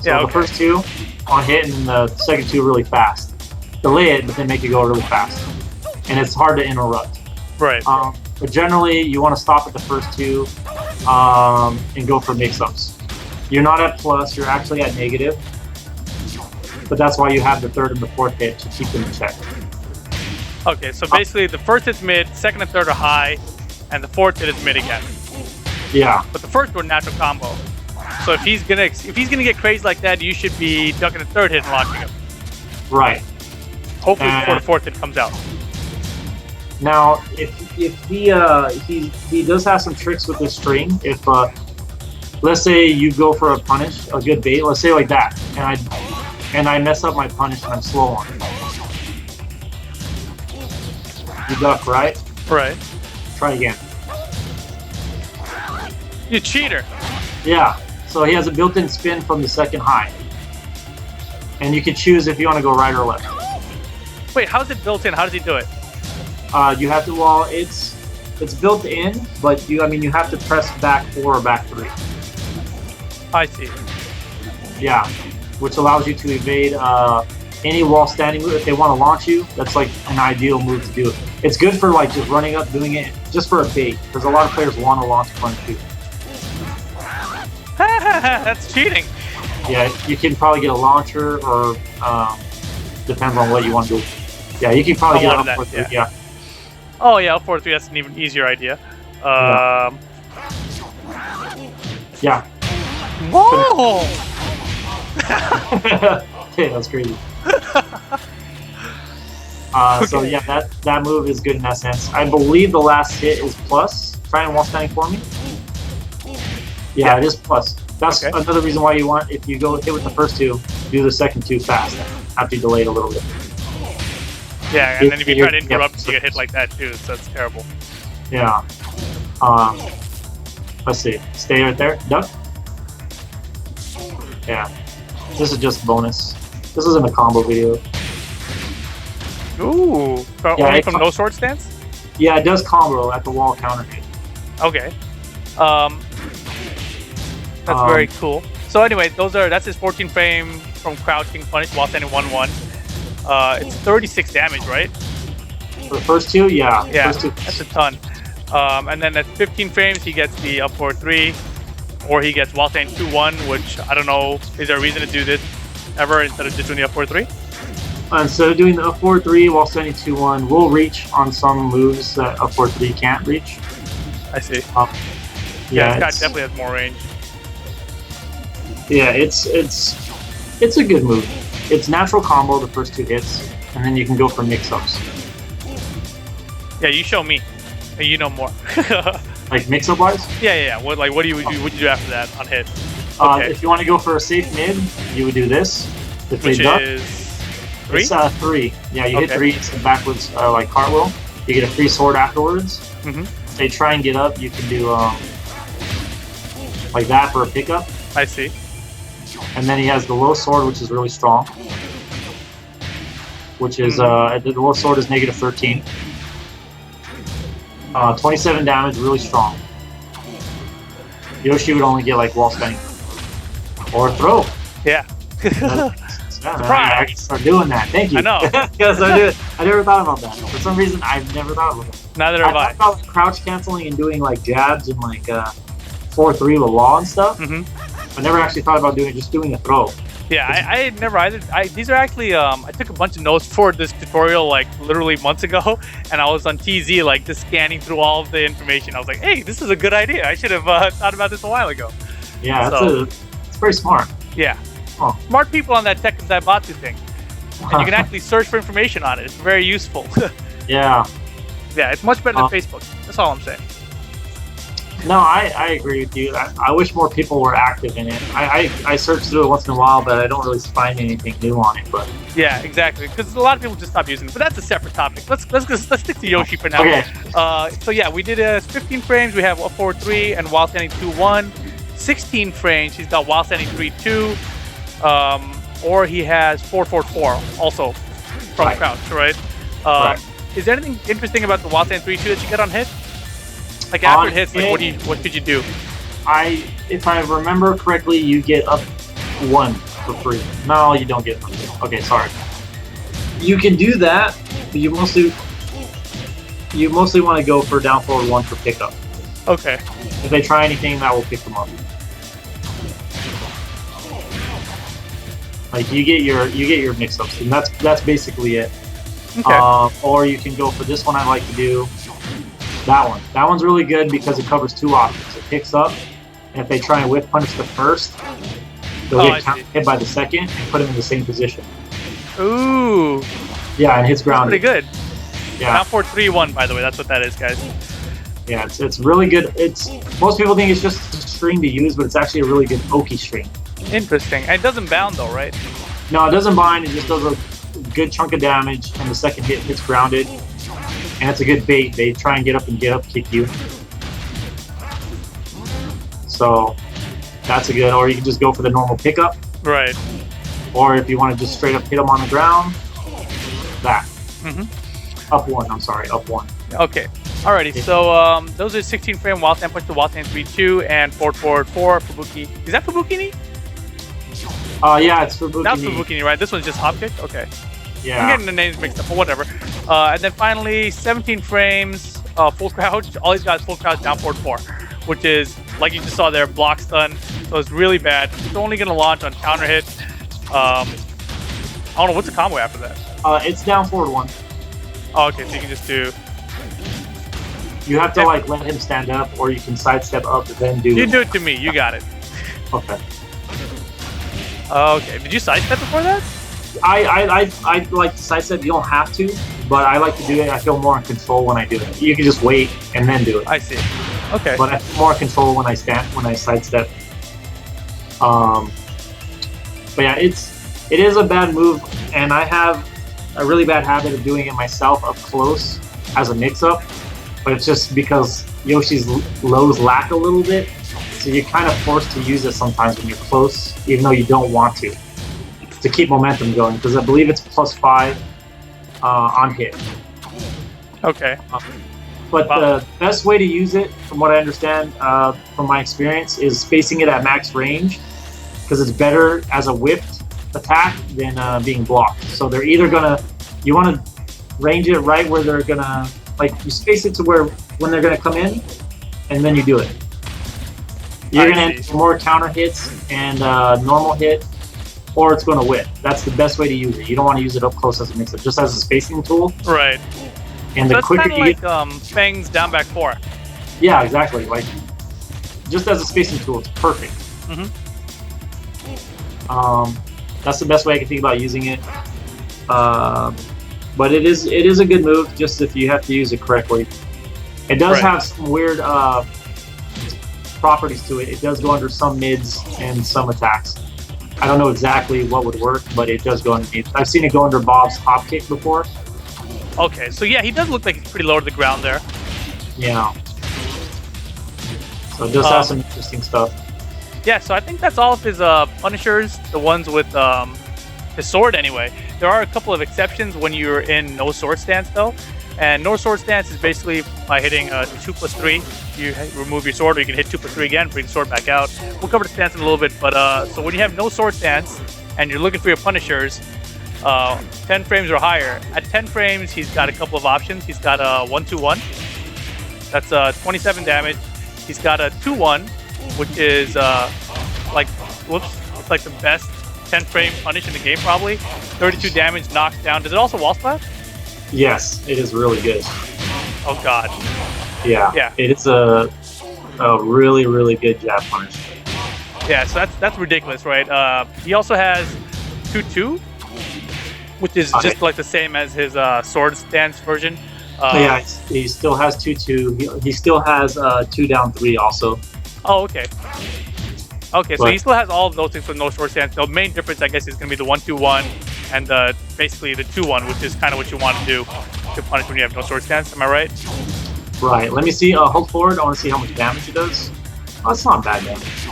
So the first 2 on hit, and the second 2 really fast. Delay it, but then make it go really fast. And it's hard to interrupt. Right. But generally, you want to stop at the first 2 and go for mix-ups. You're not at plus, you're actually at negative. But that's why you have the 3rd and the 4th hit to keep them in check. Okay, so basically the first hit's mid, 2nd and 3rd are high, and the 4th hit is mid again. Yeah. But the first one natural combo. So if he's gonna get crazy like that, you should be ducking the 3rd hit and launching him. Right. Hopefully before the 4th hit comes out. Now, if he does have some tricks with this string. If let's say you go for a punish, a good bait, let's say like that, and I mess up my punish and I'm slow on it. You duck, right? Right. Try again. You cheater. Yeah. So he has a built-in spin from the second high. And you can choose if you want to go right or left. Wait, how's it built in? How does he do it? You have to, well, it's built in, but you have to press back 4 or back 3. I see. Yeah, which allows you to evade any wall standing move. If they want to launch you, that's like an ideal move to do. It's good for like just running up, doing it just for a bait, because a lot of players want to launch punch you. That's cheating. Yeah, you can probably get a launcher, or depends on what you want to do. Yeah, you can probably get that, up for yeah. Oh yeah, 4-3. That's an even easier idea. Yeah. Whoa! Okay, that's crazy. So yeah, that move is good in that sense. I believe the last hit is plus. Try and wall standing for me. Yeah, it is plus. That's another reason why you want, if you go hit with the first 2, do the second 2 fast after you delay it a little bit. Yeah, and then if you try to interrupt, you get hit like that too. So that's terrible. Yeah. Let's see. Stay right there. Duck. Yeah. This is just bonus. This isn't a combo video. Ooh. Only from no sword stance? Yeah, it does combo at the wall counter hit. Okay. That's very cool. So anyway, that's his 14 frame from crouching punish while standing 1-1. It's 36 damage, right? For the first 2, yeah. Yeah, first 2. that's a ton. And then at 15 frames, he gets the up 4-3, or he gets while standing 2-1, which I don't know. Is there a reason to do this ever instead of just doing the up 4-3? Instead of doing the up 4-3 while standing 2-1, we'll reach on some moves that up 4-3 can't reach. I see. Yeah, this guy definitely has more range. Yeah, it's a good move. It's natural combo the first 2 hits, and then you can go for mix-ups. Yeah, you show me. You know more. Like mix-up wise? Yeah. What do you do after that on hit? If you want to go for a safe mid, you would do this. If Which they duck, is 3? It's 3. Yeah, you hit 3. It's a backwards like cartwheel. You get a free sword afterwards. If they try and get up, you can do like that for a pickup. I see. And then he has the low sword, which is really strong. Which is the low sword is -13. 27 damage, really strong. Yoshi would only get like wall standing or throw. Yeah. I can start doing that. Thank you. I know. Because I never thought about that. For some reason, I've never thought about that. Neither have I. I thought about crouch canceling and doing like jabs and like 4-3 with law and stuff. I never actually thought about doing a throw. Yeah, I never either. These are actually, I took a bunch of notes for this tutorial like literally months ago, and I was on TZ like just scanning through all of the information. I was like, hey, this is a good idea. I should have thought about this a while ago. Yeah, it's very smart. Yeah. Smart people on that tech and Daibatsu thing. And you can actually search for information on it. It's very useful. Yeah. Yeah, it's much better than Facebook. That's all I'm saying. No, I agree with you. I wish more people were active in it. I search through it once in a while, but I don't really find anything new on it. But yeah, exactly. Because a lot of people just stop using it. But that's a separate topic. Let's stick to Yoshi for now. Okay. So yeah, we did 15 frames. We have a 4-3 and while standing 2-1. 16 frames. He's got while standing 3-2. Or he has 4-4-4 also from crouch, right? Is there anything interesting about the while standing 3-2 that you get on hit? Like after hits, like what could you do? If I remember correctly, you get up 1 for free. No, you don't get. Okay, sorry. You can do that, but you mostly want to go for down forward 1 for pickup. Okay. If they try anything, that will pick them up. Like you get your mix-ups, and that's basically it. Okay. Or you can go for this one. I like to do. That one. That one's really good because it covers 2 options. It picks up, and if they try and whip punish the first, they'll get hit by the second and put them in the same position. Ooh. Yeah, and hits ground. Pretty good. Yeah. Not 4-3-1, by the way. That's what that is, guys. Yeah, it's really good. Most people think it's just a string to use, but it's actually a really good Oki string. Interesting. And it doesn't bound though, right? No, it doesn't bind. It just does a good chunk of damage, and the second hit hits grounded. And it's a good bait. They try and get up kick you. So that's a good. Or you can just go for the normal pickup. Right. Or if you want to just straight up hit him on the ground, that. Up one. I'm sorry, up one. Okay. Alrighty. So those are 16 frame wild stand punch to wild stand 3-2 and forward 4 Fubuki. Is that Fubuki? Yeah, it's Fubuki. That's Fubuki, right? This one's just hop kick. Okay. Yeah. I'm getting the names mixed up, but whatever. And then finally, 17 frames, full crouch. All he's got is full crouch down forward 4, which is, like you just saw there, block stun. So it's really bad. It's only going to launch on counter hit. I don't know, what's the combo after that? It's down forward 1. Oh, okay, so you can just do... You have to like let him stand up, or you can sidestep up and then do... You do it to me, you got it. Okay. Okay, did you sidestep before that? I like to sidestep. You don't have to, but I like to do it. I feel more in control when I do it. You can just wait and then do it. I see. Okay. But I feel more control when I sidestep. But yeah, it is a bad move, and I have a really bad habit of doing it myself up close as a mix-up. But it's just because Yoshi's lows lack a little bit, so you're kind of forced to use it sometimes when you're close, even though you don't want to keep momentum going, because I believe it's +5 on hit. Okay. But the best way to use it, from what I understand, from my experience, is spacing it at max range, because it's better as a whipped attack than being blocked. So they're either gonna, you want to range it right where they're gonna, like, you space it to where when they're gonna come in, and then you do it. You're gonna end more counter hits and normal hit, or it's going to whip. That's the best way to use it. You don't want to use it up close as a mix-up, just as a spacing tool. Right. And so the quicker you get... Fang's down back 4. Yeah, exactly. Like, just as a spacing tool, it's perfect. That's the best way I can think about using it. But it is a good move, just if you have to use it correctly. It does have some weird properties to it. It does go under some mids and some attacks. I don't know exactly what would work, but it does go underneath. I've seen it go under Bob's hop kick before. Okay, so yeah, he does look like he's pretty low to the ground there. Yeah. So it does have some interesting stuff. Yeah, so I think that's all of his punishers, the ones with his sword anyway. There are a couple of exceptions when you're in no sword stance though. And no sword stance is basically by hitting 2+3. You remove your sword, or you can hit 2+3 again, bring the sword back out. We'll cover the stance in a little bit, but so when you have no sword stance and you're looking for your punishers, 10 frames or higher. At 10 frames, he's got a couple of options. He's got a 1-2-1. That's 27 damage. He's got a 2-1, which is it's like the best 10 frame punish in the game probably. 32 damage, knocks down. Does it also wall splash? Yes, it is really good. Oh god. Yeah. It is a really, really good jab punish. Yeah, so that's ridiculous, right? He also has 2-2, which is just like the same as his sword stance version. Yeah, he still has 2-2. He still has 2 down 3 also. Oh, okay. Okay, so he still has all of those things with no sword stance. The main difference, I guess, is going to be the 1-2-1 and basically the 2-1, which is kind of what you want to do to punish when you have no sword stance. Am I right? Right. Let me see. Hold forward. I want to see how much damage it does. Oh, it's not bad damage.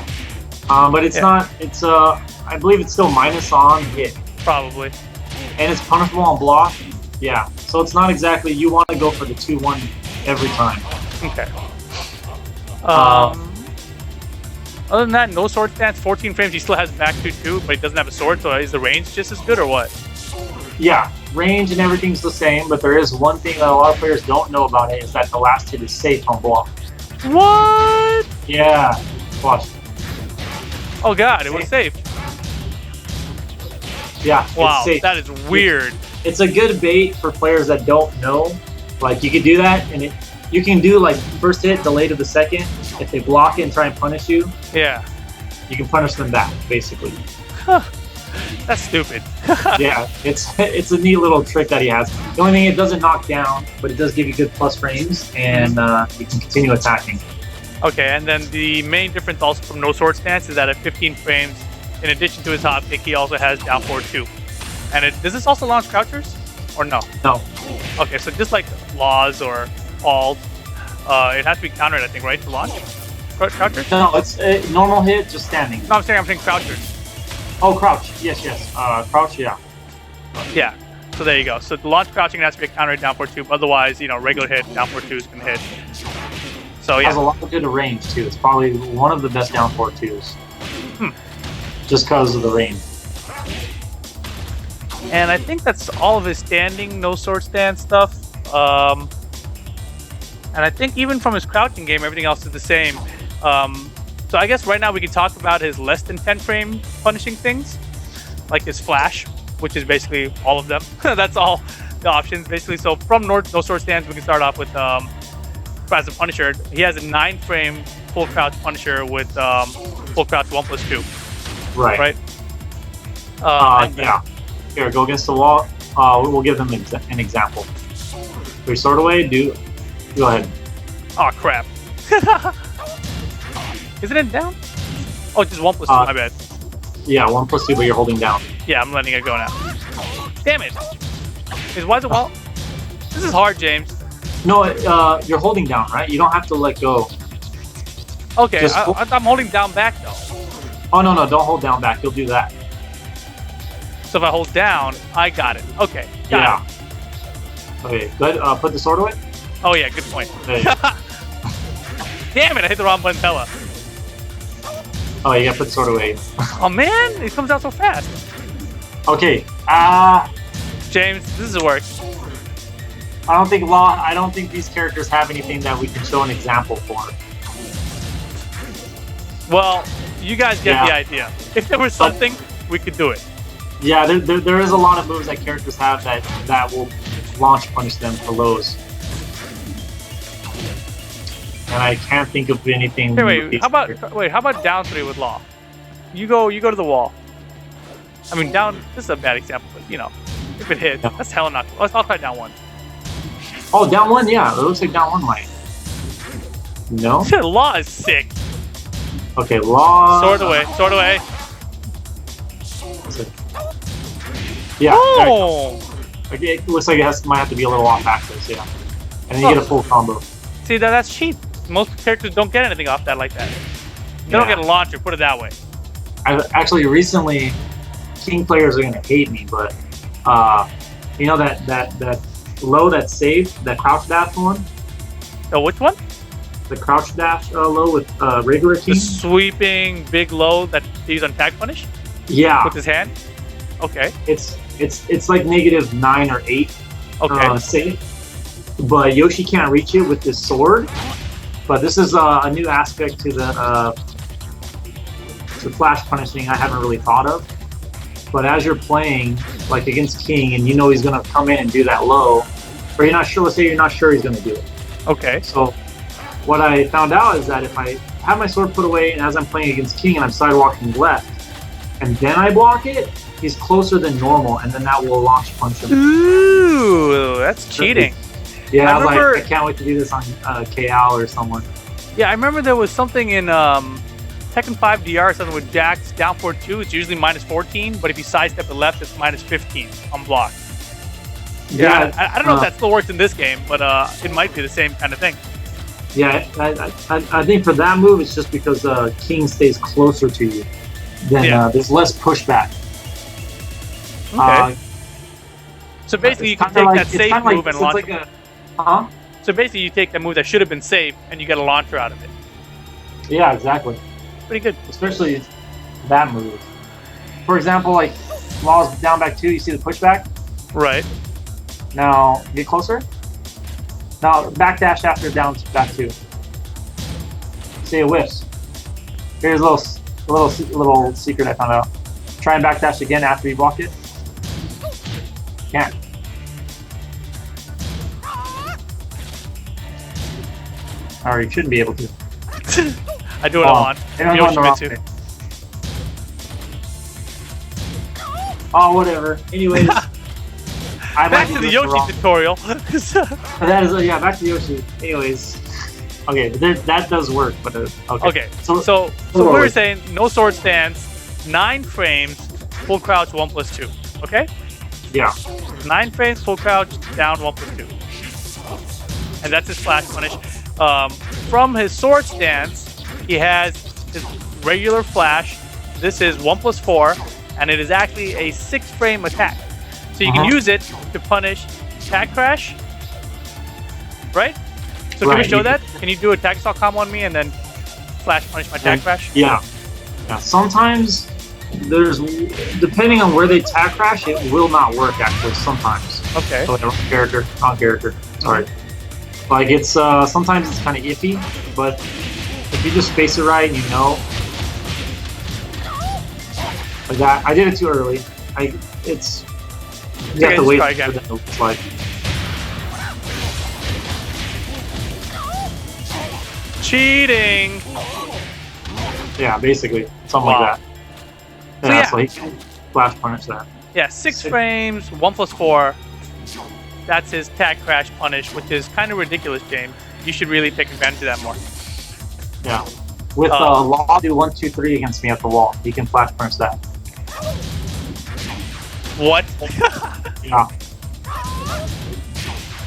But it's not. It's I believe it's still minus on hit. Probably. And it's punishable on block. Yeah. So it's not exactly. You want to go for the 2-1 every time. Okay. Other than that, no sword stance, 14 frames. He still has back 2-2, but he doesn't have a sword. So is the range just as good, or what? Yeah, range and everything's the same, but there is one thing that a lot of players don't know about it, is that the last hit is safe on block. What? Yeah. Watch. Oh god, it was safe. Yeah. Wow, it's safe. that is weird. It's a good bait for players that don't know. Like, you can do that, and you can do like first hit, delay to the second. If they block it and try and punish you, yeah, you can punish them back, basically. Huh. That's stupid. Yeah, it's a neat little trick that he has. The only thing, it doesn't knock down, but it does give you good plus frames, and you can continue attacking. Okay, and then the main difference also from no sword stance is that at 15 frames, in addition to his hop kick, he also has down forward 2. And does this also launch crouchers, or no? No. Okay, so just like laws or alt, it has to be countered, I think, right, to launch? crouchers? No, it's normal hit, just standing. No, I'm saying crouchers. Oh, crouch. Yes. Crouch, yeah. Yeah. So there you go. So the launch crouching has to be a counter down for 2, but otherwise, regular hit, down for 2s can hit. So yeah. Has a lot of good range too. It's probably one of the best down 4-2s. Just because of the range. And I think that's all of his standing, no sword stand stuff. And I think even from his crouching game, everything else is the same. So I guess right now we can talk about his less than 10 frame punishing things, like his flash, which is basically all of them. That's all the options, basically. So from no sword stands, we can start off with as a Punisher. He has a 9 frame full crouch Punisher with full crouch 1+2. Right. Yeah. Here, go against the wall. We'll give them an example. We sword away. Go ahead. Oh crap! Isn't it down? Oh, just 1+2. My bad. Yeah, 1+2, but you're holding down. Yeah, I'm letting it go now. Damn it! Why is it wall? This is hard, James. No, you're holding down, right? You don't have to let go. Okay, I'm holding down back though. Oh no, don't hold down back. You'll do that. So if I hold down, I got it. Okay. Got it. Okay, good. Put the sword away. Oh yeah, good point. There you go. Damn it! I hit the wrong button, Pella. Oh, you gotta put the sword away. Oh man, it comes out so fast. Okay. James, this is work. I don't think these characters have anything that we can show an example for. Well, you guys get the idea. If there was something, we could do it. Yeah, there is a lot of moves that characters have that will launch punish them for lows. And I can't think of anything. Hey, how about down 3 with Law? You go to the wall. I mean, down. This is a bad example, but if it hit, that's hella not. I'll try down 1. Oh, down 1, yeah. It looks like down 1 might. No. Law is sick. Okay, Law. Sword away. Yeah. Oh. Okay, it looks like it might have to be a little off axis, yeah. And then you get a full combo. See, that's cheap. Most characters don't get anything off that like that. They don't get a launcher, put it that way. Actually, recently, King players are going to hate me, but you know that low that saved, that crouch dash one? Oh, which one? The crouch dash low with regular King? The sweeping big low that he's on tag punish? Yeah. With his hand? Okay. It's like -9 or 8 save. But Yoshi can't reach it with his sword. But this is a new aspect to the flash punishing I haven't really thought of. But as you're playing, like against King, and you know he's gonna come in and do that low, or you're not sure. Let's say you're not sure he's gonna do it. Okay. So what I found out is that if I have my sword put away, and as I'm playing against King, and I'm sidewalking left, and then I block it, he's closer than normal, and then that will launch punch him. Ooh, that's cheating. Yeah, I was like, I can't wait to do this on KL or someone. Yeah, I remember there was something in Tekken 5 DR, something with Jax down 4-2. It's usually -14, but if you sidestep the left, it's -15 on block. Yeah, I don't know if that still works in this game, but it might be the same kind of thing. Yeah, I think for that move, it's just because King stays closer to you. Then there's less pushback. Okay. So basically, you can take that safe move and launch it. So basically, you take the move that should have been safe, and you get a launcher out of it. Yeah, exactly. Pretty good. Especially that move. For example, like Law's down back 2, you see the pushback? Right. Now, get closer. Now, backdash after down back 2. See, it whiffs. Here's a little secret I found out. Try and backdash again after you block it. Can't. Or you shouldn't be able to. I do it a lot. Yoshimitsu. Oh, whatever. Anyways. Back to the Yoshi tutorial. That is, back to Yoshi. Anyways. Okay, but that does work, but okay. So we were saying no sword stance, 9 frames, full crouch 1+2. Okay? Yeah. 9 frames, full crouch, down 1+2. And that's his flash punish. From his sword stance, he has his regular flash. This is 1+4, and it is actually a 6-frame attack. So you can use it to punish attack crash, right? So can we show that? Can you do a tag assault combo on me and then flash punish my attack crash? Yeah. Sometimes there's, depending on where they attack crash, it will not work actually sometimes. Okay. So on character. Sorry. Like it's sometimes it's kind of iffy, but if you just space it right, you know. Like that. I did it too early. It's you have to wait for it to look like. Cheating. Yeah, basically something like that. Yeah, so he can flash punish that. Yeah, 6 frames, 1+4. That's his tag crash punish, which is kind of ridiculous, James. You should really take advantage of that more. Yeah. With Law do 1, 2, 3 against me at the wall. He can flash punish that. What? Yeah.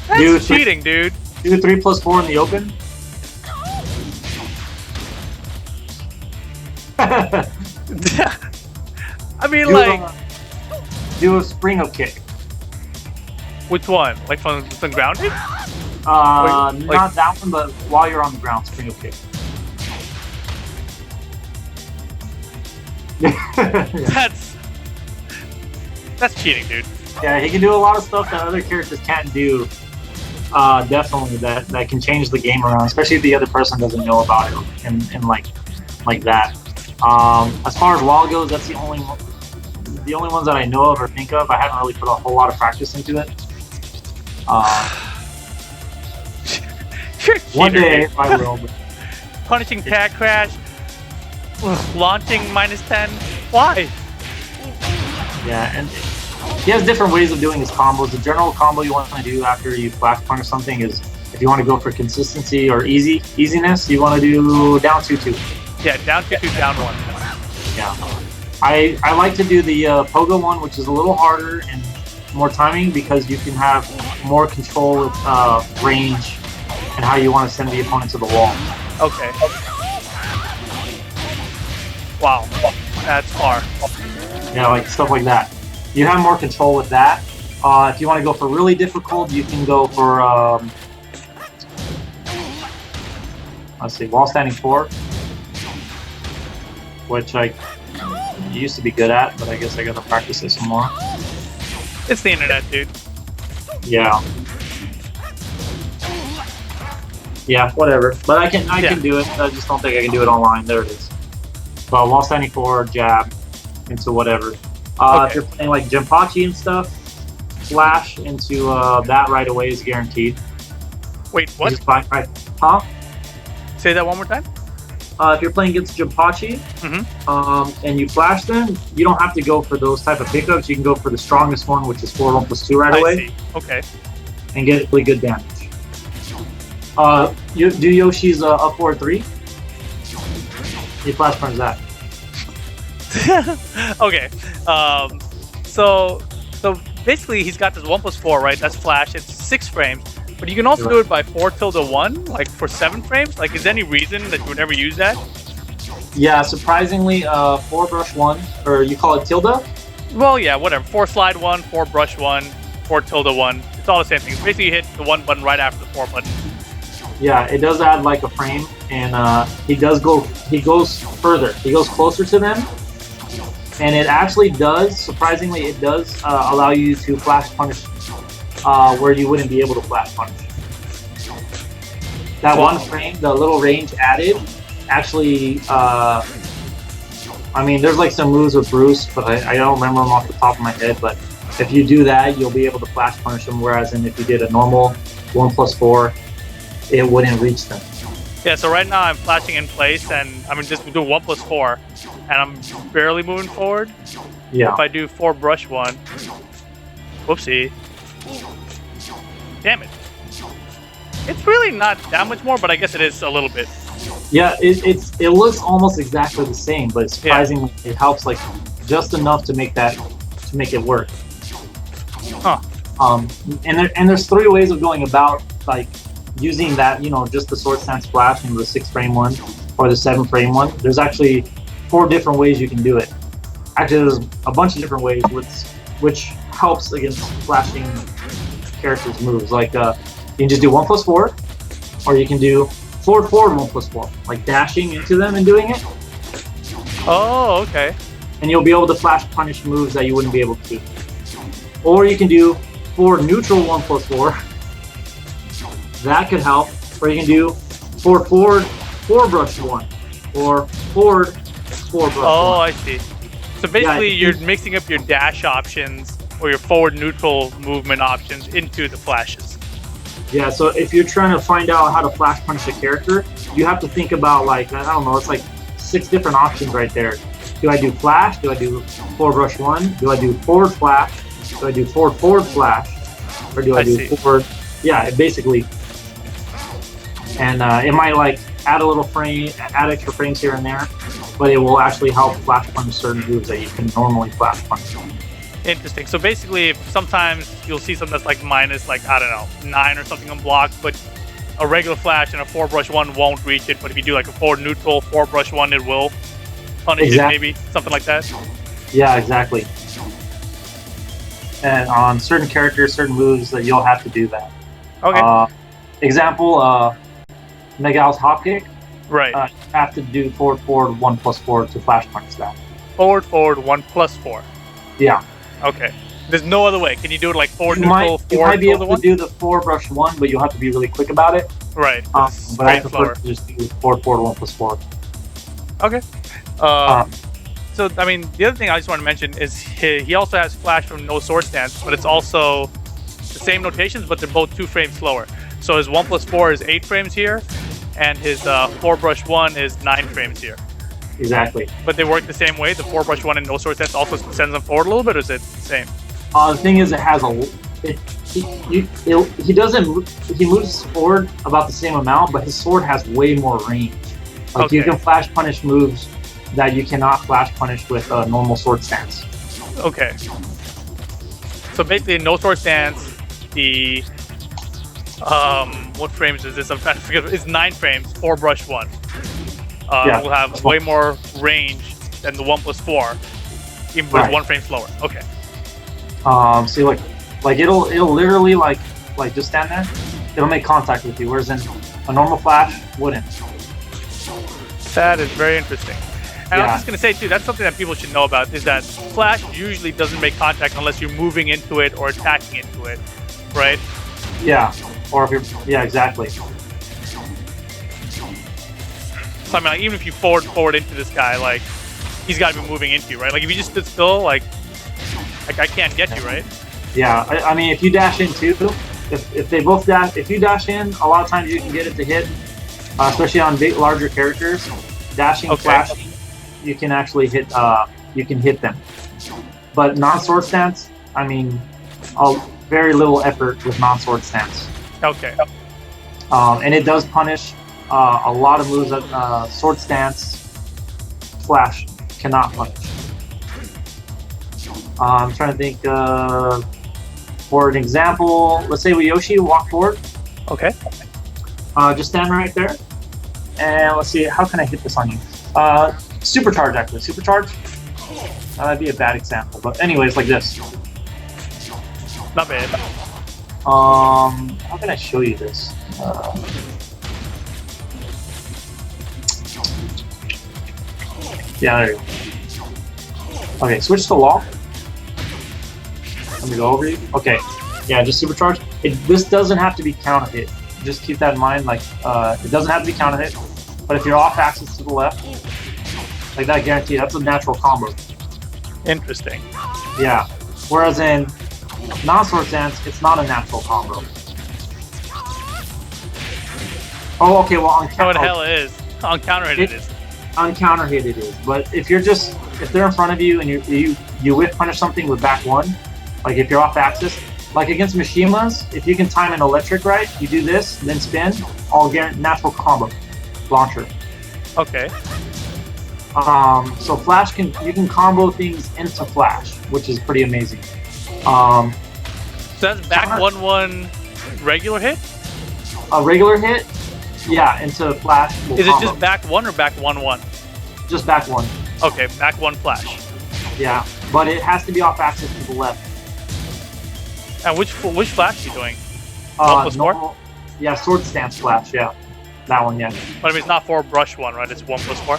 That's cheating, dude. Do 3+4 in the open. I mean, do a spring up kick. Which one? Like from grounding? Not that one, but while you're on the ground, spring up kick. That's cheating, dude. Yeah, he can do a lot of stuff that other characters can't do. Definitely, that can change the game around, especially if the other person doesn't know about it and like that. As far as wall goes, that's the only ones that I know of or think of. I haven't really put a whole lot of practice into it. One day I will. But punishing tag crash, launching -10. Why? Yeah, and he has different ways of doing his combos. The general combo you want to do after you flash punish something is, if you want to go for consistency or easiness, you want to do down 2-2. Yeah, down 2-2, down 1. Yeah. I like to do the pogo one, which is a little harder and more timing because you can have more control with range and how you want to send the opponent to the wall. Okay. Wow, that's far. Yeah, like stuff like that. You have more control with that. If you want to go for really difficult, you can go for let's see, wall standing 4, which I used to be good at, but I guess I gotta practice it some more. It's the internet, dude. Yeah. Yeah, whatever. But I can do it. I just don't think I can do it online. There it is. Well, wall standing 4, jab into whatever. If you're playing like Jinpachi and stuff, flash into that right away is guaranteed. Wait, what? Huh? Say that one more time. If you're playing against Jinpachi, and you flash them, you don't have to go for those type of pickups. You can go for the strongest one, which is 4 1+2 right away. I see. Okay. And get really good damage. You do Yoshi's up 4-3. You flash punch that. Okay. So basically he's got this 1+4, right? That's flash. It's 6 frames. But you can also do it by 4-1, like for 7 frames. Like, is there any reason that you would never use that? Yeah, surprisingly, 4 brush 1, or you call it tilde? Well, yeah, whatever. 4 slide 1, 4 brush 1, 4 tilde 1. It's all the same thing. Basically, you hit the 1 button right after the 4 button. Yeah, it does add like a frame, and he goes further. He goes closer to them, and it actually does, surprisingly, it does allow you to flash punish where you wouldn't be able to flash punish. That one frame, the little range added, actually, I mean, there's like some moves with Bruce, but I don't remember them off the top of my head, but if you do that, you'll be able to flash punish them, whereas if you did a normal 1+4, it wouldn't reach them. Yeah, so right now I'm flashing in place, and I'm just doing 1+4, and I'm barely moving forward. Yeah. If I do 4 brush 1, whoopsie. Damn it. It's really not that much more, but I guess it is a little bit. Yeah, it looks almost exactly the same, but surprisingly, it helps like just enough to make it work. Huh. And there's 3 ways of going about like using that, you know, just the sword stance flash and the 6 frame one, or the 7-frame one. There's actually 4 different ways you can do it. Actually, there's a bunch of different ways, which helps against flashing characters' moves. Like you can just do 1+4, or you can do forward 1+4, like dashing into them and doing it. Oh, okay. And you'll be able to flash punish moves that you wouldn't be able to. Or you can do forward neutral 1+4. That could help. Or you can do forward 4-brush 1, or forward 4-brush 1. Oh, I see. So basically, you're mixing up your dash options or your forward neutral movement options into the flashes. Yeah, so if you're trying to find out how to flash punish a character, you have to think about, like, I don't know, it's like 6 different options right there. Do I do flash? Do I do 4-brush 1? Do I do forward flash? Do I do forward flash? Or do I do forward? Yeah, basically. And it might like add a little frame, add extra frames here and there, but it will actually help flash punish certain moves that you can normally flash punish. Interesting. So basically, sometimes you'll see something that's like minus, like, I don't know, 9 or something on block, but a regular flash and a 4-brush 1 won't reach it. But if you do like a forward neutral 4-brush 1, it will punish it, maybe something like that. Yeah, exactly. And on certain characters, certain moves, that you'll have to do that. Okay. Example, Megal's hop kick. Right. You have to do forward 1+4 to flash punish that. Forward 1+4. Yeah. Okay. There's no other way. Can you do it like forward you neutral? You might be able to do the 4-brush 1, but you'll have to be really quick about it. Right. But I prefer to just do forward 1+4. Okay. So, I mean, the other thing I just want to mention is he also has flash from no sword stance, but it's also the same notations, but they're both 2 frames slower. So his 1+4 is 8 frames here, and his 4-brush 1 is 9 frames here. Exactly. But they work the same way. The 4-brush 1 and no sword stance also sends them forward a little bit, or is it the same? The thing is, it has he moves forward about the same amount, but his sword has way more range. Like you can flash punish moves that you cannot flash punish with a normal sword stance. Okay. So basically, no sword stance. The what frames is this? I'm trying to forget. It's 9 frames. 4-brush 1. Will have way more range than the 1+4, even with 1 frame slower. Okay. See, like it'll literally like just stand there. It'll make contact with you, whereas in a normal flash wouldn't. That is very interesting. And I was just gonna say too, that's something that people should know about, is that flash usually doesn't make contact unless you're moving into it or attacking into it, right? Yeah. Or if you're exactly. So I mean, like, even if you forward into this guy, like, he's got to be moving into you, right? Like if you just stood still, like I can't get you, right? Yeah, I mean, if you dash in too, if they both dash, if you dash in, a lot of times you can get it to hit, especially on larger characters. Dashing, flashing, you can actually hit. You can hit them. But non-sword stance, I mean, very little effort with non-sword stance. Okay. And it does punish a lot of moves that sword stance, flash cannot punish. I'm trying to think. For an example, let's say with Yoshi, walk forward. Okay. Just stand right there. And let's see, how can I hit this on you? Supercharge, actually. Supercharge? That'd be a bad example. But anyways, like this. Not bad. How can I show you this? Yeah, there you go. Okay, switch to wall. Let me go over you. Okay. Yeah, just supercharge. This doesn't have to be counter hit. Just keep that in mind. Like, it doesn't have to be counter hit. But if you're off axis to the left, like that, guaranteed, that's a natural combo. Interesting. Yeah. Whereas in non-sword stance, it's not a natural combo. Oh, okay. Well, on counter. Oh, hell it is. On counter hit it is. On counter hit it is. But if they're in front of you and you whiff punish something with back 1, like if you're off axis, like against Mishimas, if you can time an electric right, you do this, then spin, all natural combo. Launcher. Okay. So flash you can combo things into flash, which is pretty amazing. So that's back 1/1 regular hit? A regular hit, Yeah, into flash. Is it just back 1 or back 1-1? Just back 1. Okay, back 1 flash. Yeah, but it has to be off axis to the left. And which flash are you doing? 1+4? Normal, yeah, sword stance flash. Yeah, that one. Yeah. But I mean, it's not 4 brush 1, right? It's 1+4.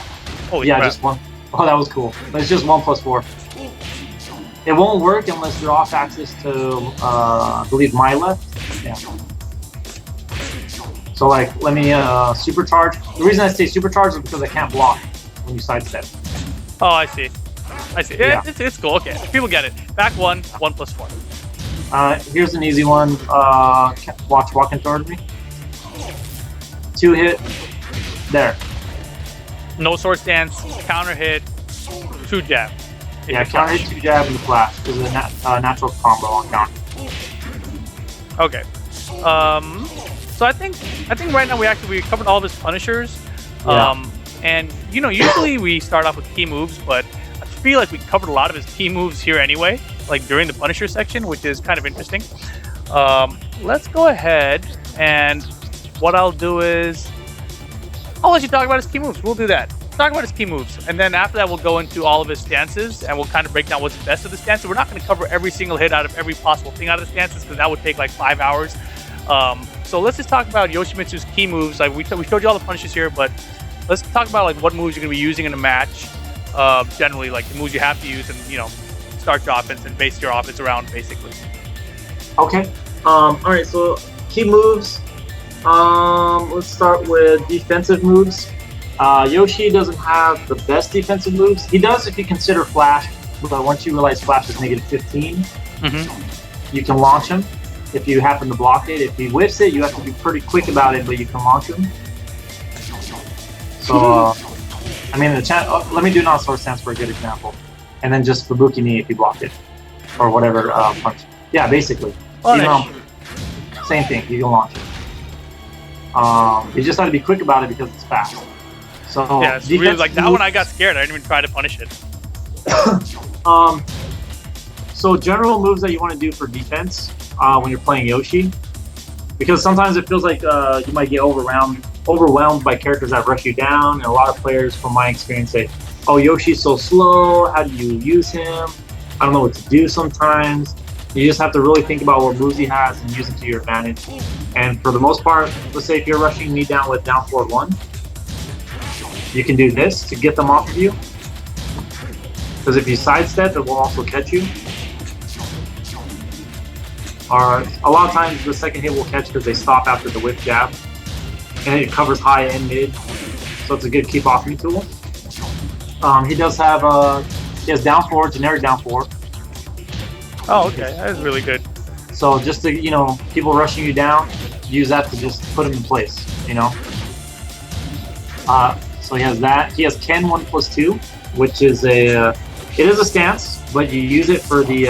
Holy yeah, crap. just 1. Oh, that was cool. But it's just 1+4. It won't work unless you're off axis to, I believe, my left. Yeah. So like, let me supercharge. The reason I say supercharge is because I can't block when you sidestep. Oh, I see. I see. Yeah. It's cool. Okay, people get it. Back 1, 1+4. Here's an easy one. Watch walking towards me. 2 hit. There. No sword stance, counter hit, 2 jab. Yeah, counter hit, 2 jab, and the flash. This is a natural combo on counter. Okay. So I think right now we covered all of his punishers. Yeah. And you know, usually we start off with key moves, but I feel like we covered a lot of his key moves here anyway, like during the punisher section, which is kind of interesting. Let's go ahead, and what I'll do is I'll let you talk about his key moves. We'll do that. Talk about his key moves, and then after that we'll go into all of his stances, and we'll kind of break down what's best of the stances. We're not going to cover every single hit out of every possible thing out of the stances, because that would take like 5 hours. So let's just talk about Yoshimitsu's key moves. Like we showed you all the punishes here, but let's talk about like what moves you're going to be using in a match. Generally, like the moves you have to use, and you know, start your offense and base your offense around, basically. Okay. All right. So key moves. Let's start with defensive moves. Yoshi doesn't have the best defensive moves. He does if you consider flash, but once you realize flash is -15, you can launch him if you happen to block it. If he whiffs it, you have to be pretty quick about it, but you can launch him. So, I mean, let me do non-sword stance for a good example, and then just Fubuki knee if you block it, or whatever punch. Yeah, basically. Same thing. You can launch it. You just have to be quick about it because it's fast. So yeah, it's really like that one. I got scared. I didn't even try to punish it. So general moves that you want to do for defense when you're playing Yoshi, because sometimes it feels like you might get overwhelmed by characters that rush you down, and a lot of players, from my experience, say, "Oh, Yoshi's so slow. How do you use him? I don't know what to do." Sometimes you just have to really think about what moves he has and use them to your advantage. And for the most part, let's say if you're rushing me down with down forward 1, you can do this to get them off of you. Because if you sidestep, it will also catch you. Or a lot of times the second hit will catch because they stop after the whip jab. And it covers high and mid. So it's a good keep off me tool. He does have he has down forward, generic down forward. Oh, okay. That is really good. So just to, you know, people rushing you down, use that to just put them in place, you know. So he has that. He has Ken 1+2, which is it is a stance, but you use it for the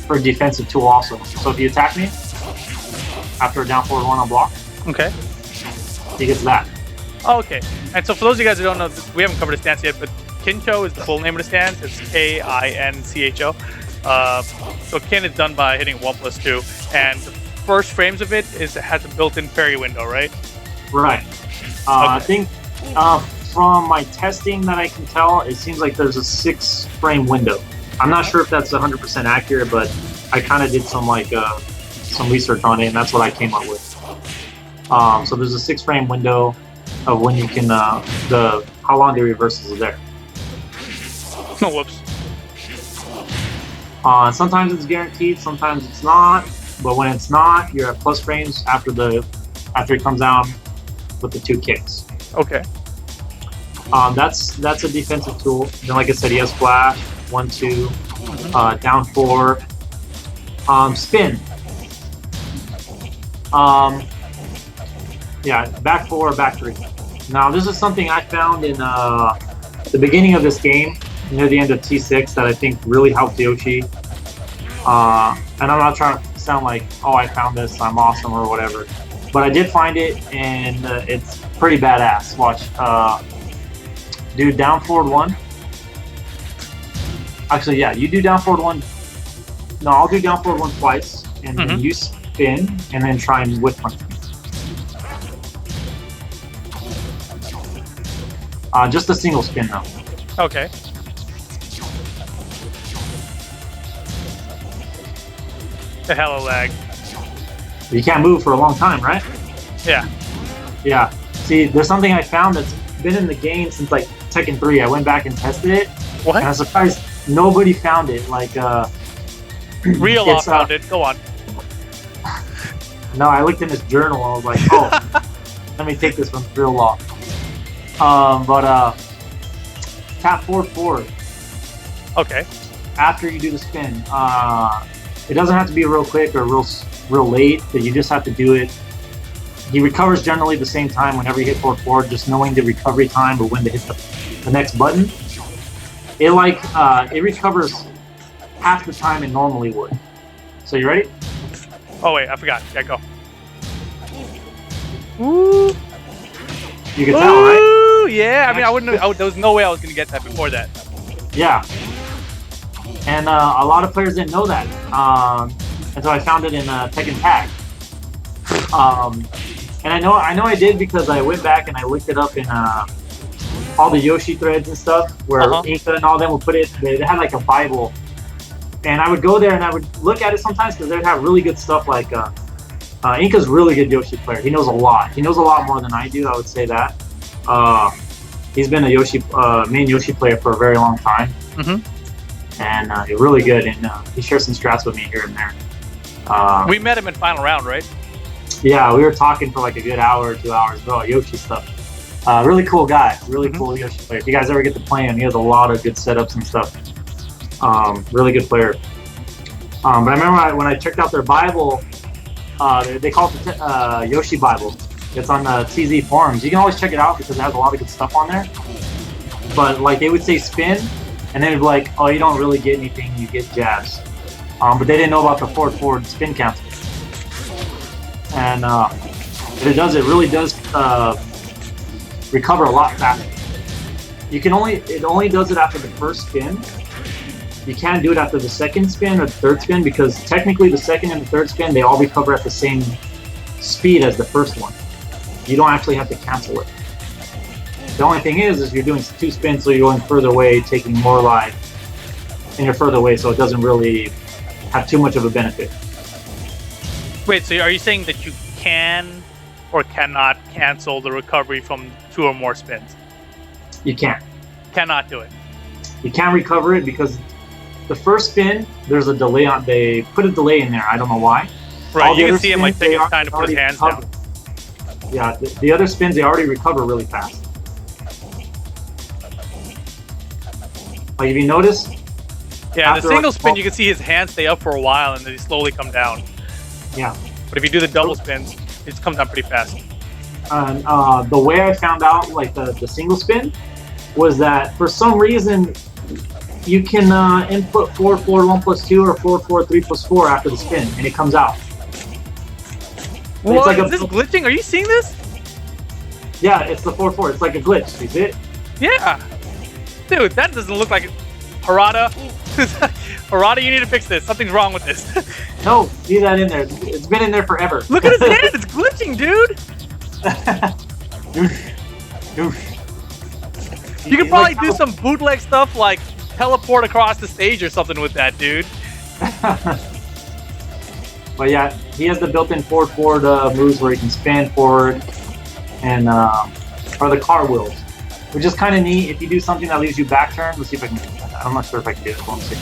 for a defensive tool also. So if you attack me after a down forward 1 on block, okay, he gets that. Oh, okay. And so for those of you guys who don't know, we haven't covered a stance yet, but Kincho is the full name of the stance. It's Kincho. So Kin is done by hitting 1+2, and the first frames of it has a built-in parry window, right? Right. Okay. I think from my testing that I can tell, it seems like there's a 6-frame window. I'm not sure if that's 100% accurate, but I kind of did some some research on it, and that's what I came up with. So there's a 6-frame window of when you can how long the reversals are there. Oh, whoops. Sometimes it's guaranteed, sometimes it's not. But when it's not, you're at plus frames after it comes down with the 2 kicks. Okay. That's a defensive tool. Then, like I said, he has flash, 1, 2, down 4, spin. Yeah, back 4, back 3. Now, this is something I found in the beginning of this game, near the end of T6, that I think really helped Yoshi. And I'm not trying to sound like, oh, I found this, I'm awesome or whatever. But I did find it, and it's pretty badass. Watch. Do down forward 1. Actually, yeah, you do down forward 1. No, I'll do down forward 1 twice, and then you spin, and then try and whip punch me. Just a single spin though. Okay. The hella lag. You can't move for a long time, right? Yeah. Yeah. See, there's something I found that's been in the game since like Tekken 3. I went back and tested it. What? And I'm surprised nobody found it. Like, Real off found it. Go on. No, I looked in his journal. I was like, oh, let me take this from Real Law. Tap forward. Okay. After you do the spin, it doesn't have to be real quick or real late, but you just have to do it. He recovers generally the same time whenever you hit forward, just knowing the recovery time or when to hit the next button. It recovers half the time it normally would. So you ready? Oh wait, I forgot. Yeah, go. Woo! You can tell, right? Yeah. I mean, I wouldn't. There was no way I was gonna get that before that. Yeah. And a lot of players didn't know that. And so I found it in Tekken Tag. And I know I did because I went back and I looked it up in all the Yoshi threads and stuff where Inca and all them would put it. They had like a Bible. And I would go there and I would look at it sometimes because they'd have really good stuff like Inca's really good Yoshi player. He knows a lot. He knows a lot more than I do, I would say that. He's been a main Yoshi player for a very long time. And he's really good, and he shares some strats with me here and there. We met him in final round, right? Yeah, we were talking for like a good hour or 2 hours about Yoshi stuff. Really cool guy, really cool Yoshi player. If you guys ever get to play him, he has a lot of good setups and stuff. Really good player. But I remember when I checked out their Bible, they call it the Yoshi Bible. It's on the TZ forums. You can always check it out because it has a lot of good stuff on there. But like they would say spin, and then it'd be like, oh, you don't really get anything, you get jabs. But they didn't know about the forward spin counter. And it really does recover a lot faster. It only does it after the first spin. You can't do it after the second spin or the third spin because technically the second and the third spin, they all recover at the same speed as the first one. You don't actually have to cancel it. The only thing is you're doing 2 spins, so you're going further away, taking more life, and you're further away, so it doesn't really have too much of a benefit. Wait, so are you saying that you can or cannot cancel the recovery from 2 or more spins? You can't. Cannot do it. You can't recover it because the first spin, there's a delay on. They put a delay in there. I don't know why. Right, you can see him like taking his time to put his hands down. Yeah, the other spins, they already recover really fast. Like if you notice, yeah, the single spin, you can see his hands stay up for a while and then they slowly come down. Yeah. But if you do the double spins, it comes down pretty fast. The way I found out, like the single spin, was that for some reason you can input 4-4-1 plus 2 or 4-4-3 plus 4 after the spin, and it comes out. What? Is this glitching? Are you seeing this? Yeah, it's the 4-4. It's like a glitch. You see it? Yeah. Dude, that doesn't look like it. Harada. Harada, you need to fix this. Something's wrong with this. No, leave that in there. It's been in there forever. Look at his hand. It's glitching, dude. You could probably do some bootleg stuff like teleport across the stage or something with that, dude. But yeah, he has the built-in forward moves where he can spin forward and or the car wheels, which is kind of neat. If you do something that leaves you back turn, let's see if I can. I'm not sure if I can do it. Let's see.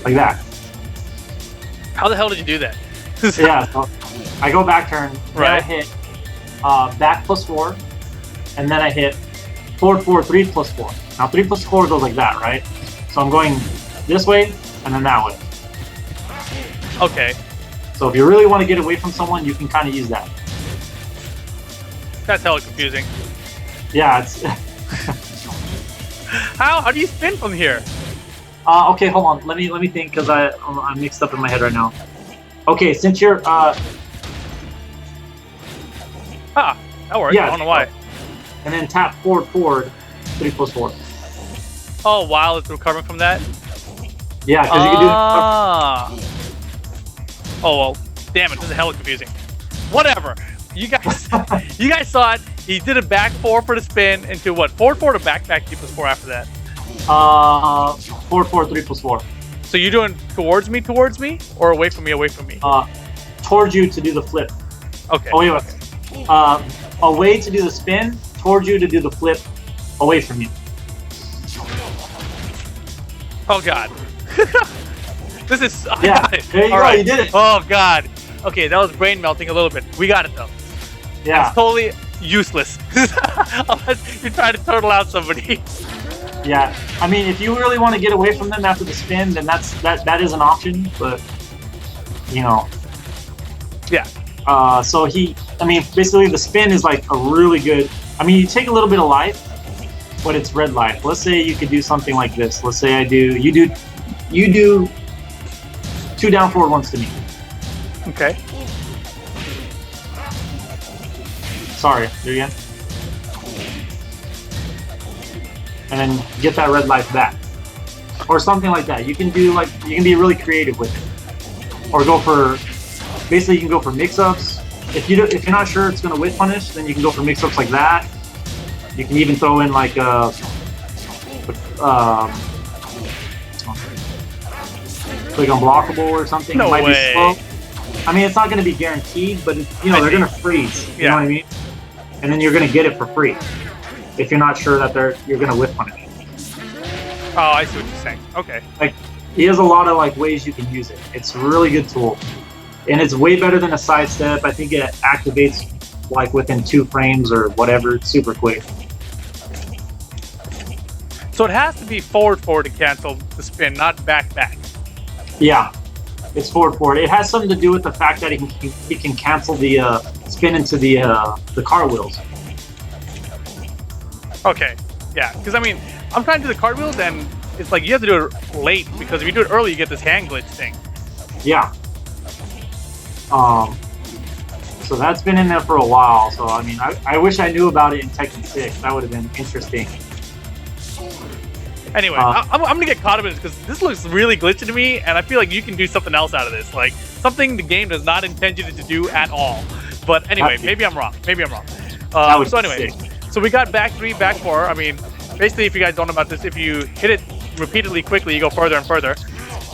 Like that. How the hell did you do that? Yeah, so I go back turn, then I hit back plus 4, and then I hit forward 4, 3 plus 4. Now 3 plus 4 goes like that, right? So I'm going this way and then that way. Okay. So if you really want to get away from someone, you can kind of use that. That's hella confusing. Yeah, it's. How do you spin from here? Okay, hold on. Let me think because I'm mixed up in my head right now. Okay, since you're that works. Yeah, I don't know why. And then tap forward 3 plus 4. Oh, while it's recovering from that. Yeah, because you can do. Oh well, damn it! This is hella confusing. Whatever. You guys saw it. He did a back 4 for the spin into what? Forward 4 to back 3 plus 4 after that. Forward 4, 3 plus 4. So you're doing towards me, or away from me, away from me? Towards you to do the flip. Okay. Oh, wait. Away to do the spin, towards you to do the flip, away from you. Oh god. This is. Yeah, there you go. Right. You did it. Oh god. Okay, that was brain melting a little bit. We got it though. Yeah. It's totally useless unless you're trying to turtle out somebody. Yeah. I mean, if you really want to get away from them after the spin, then that is an option. But you know. Yeah. So basically the spin is like a really good. I mean, you take a little bit of life, but it's red life. Let's say you could do something like this. Let's say you do 2 down forward ones to me. Okay. Sorry, do it again. And then get that red life back. Or something like that. You can be really creative with it. Or basically you can go for mix-ups. If you're not sure it's gonna whip punish, then you can go for mix-ups like that. You can even throw in like like unblockable or something. No it might way. be slow. I mean, it's not going to be guaranteed, but they're going to freeze. You know what I mean? And then you're going to get it for free if you're not sure that you're going to whip punish. Oh, I see what you're saying. Okay. Like, he has a lot of like ways you can use it. It's a really good tool, and it's way better than a sidestep. I think it activates like within 2 frames or whatever. It's super quick. So it has to be forward to cancel the spin, not back. Yeah, it's forward. It has something to do with the fact that he can cancel the spin into the cartwheels. Okay, yeah, because I mean, I'm trying to do the cartwheels and it's like you have to do it late because if you do it early, you get this hand glitch thing. Yeah. So that's been in there for a while. So I mean, I wish I knew about it in Tekken 6. That would have been interesting. Anyway, I'm gonna get caught up in this because this looks really glitchy to me, and I feel like you can do something else out of this, like something the game does not intend you to do at all. But anyway, maybe I'm wrong. So anyway, so we got back 3, back 4. I mean, basically, if you guys don't know about this, if you hit it repeatedly quickly, you go further and further,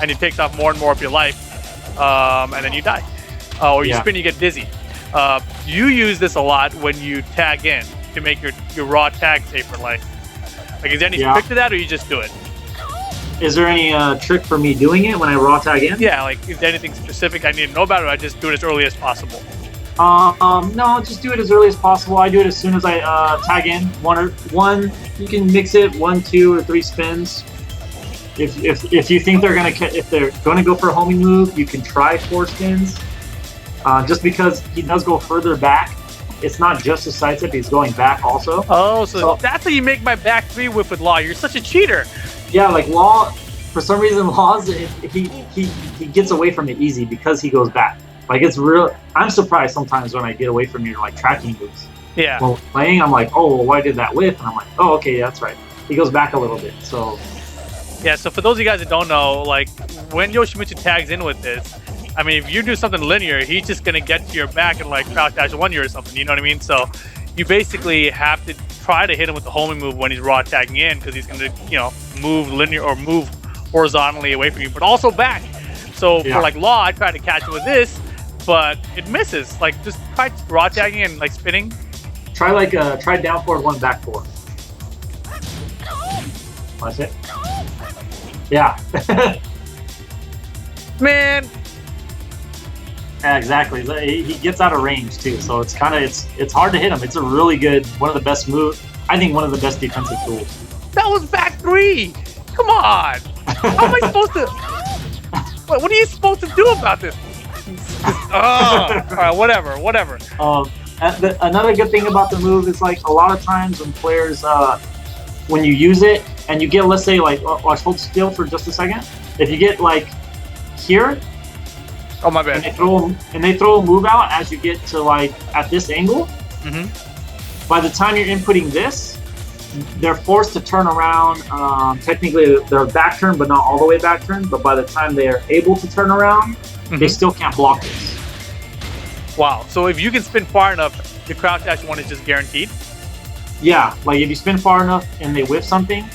and it takes off more and more of your life, and then you die, or you spin, you get dizzy. You use this a lot when you tag in to make your raw tag safer. Like, is there any trick to that, or you just do it? Is there any trick for me doing it when I raw tag in? Yeah, like, is there anything specific I need to know about, or I just do it as early as possible? No, just do it as early as possible. I do it as soon as I tag in. One, you can mix it 1, 2, or 3 spins. If you think they're gonna go for a homing move, you can try 4 spins. Just because he does go further back. It's not just a sidestep, he's going back also. Oh, so that's how you make my back 3 whip with Law. You're such a cheater. Yeah, like Law, for some reason, Law's he gets away from it easy because he goes back. Like, it's real. I'm surprised sometimes when I get away from your like tracking moves. Yeah. When playing, I'm like, oh, well, why did that whip? And I'm like, oh, okay, that's right. He goes back a little bit. So. Yeah. So for those of you guys that don't know, like when Yoshimitsu tags in with this, I mean, if you do something linear, he's just gonna get to your back and like crouch dash 1 you or something. You know what I mean? So you basically have to try to hit him with the homing move when he's raw tagging in, because he's gonna, move linear or move horizontally away from you, but also back. So for like Law, I try to catch him with this, but it misses. Like, just try raw tagging and like spinning. Try try down forward 1, back 4. That's it. Yeah. Man. Yeah, exactly. He gets out of range too, so it's hard to hit him. It's a really good, one of the best moves. I think one of the best defensive tools. That was back 3. Come on. How am I supposed to? What are you supposed to do about this? All right, whatever. Another good thing about the move is like a lot of times when players, when you use it and you get, let's say like, watch, hold still for just a second. If you get like here. Oh, my bad. And they throw a move out as you get to like at this angle. Mm-hmm. By the time you're inputting this, they're forced to turn around. Technically, they're back turn, but not all the way back turn. But by the time they are able to turn around, they still can't block this. Wow. So if you can spin far enough The crouch dash one is just guaranteed. Yeah, like if you spin far enough and they whiff something,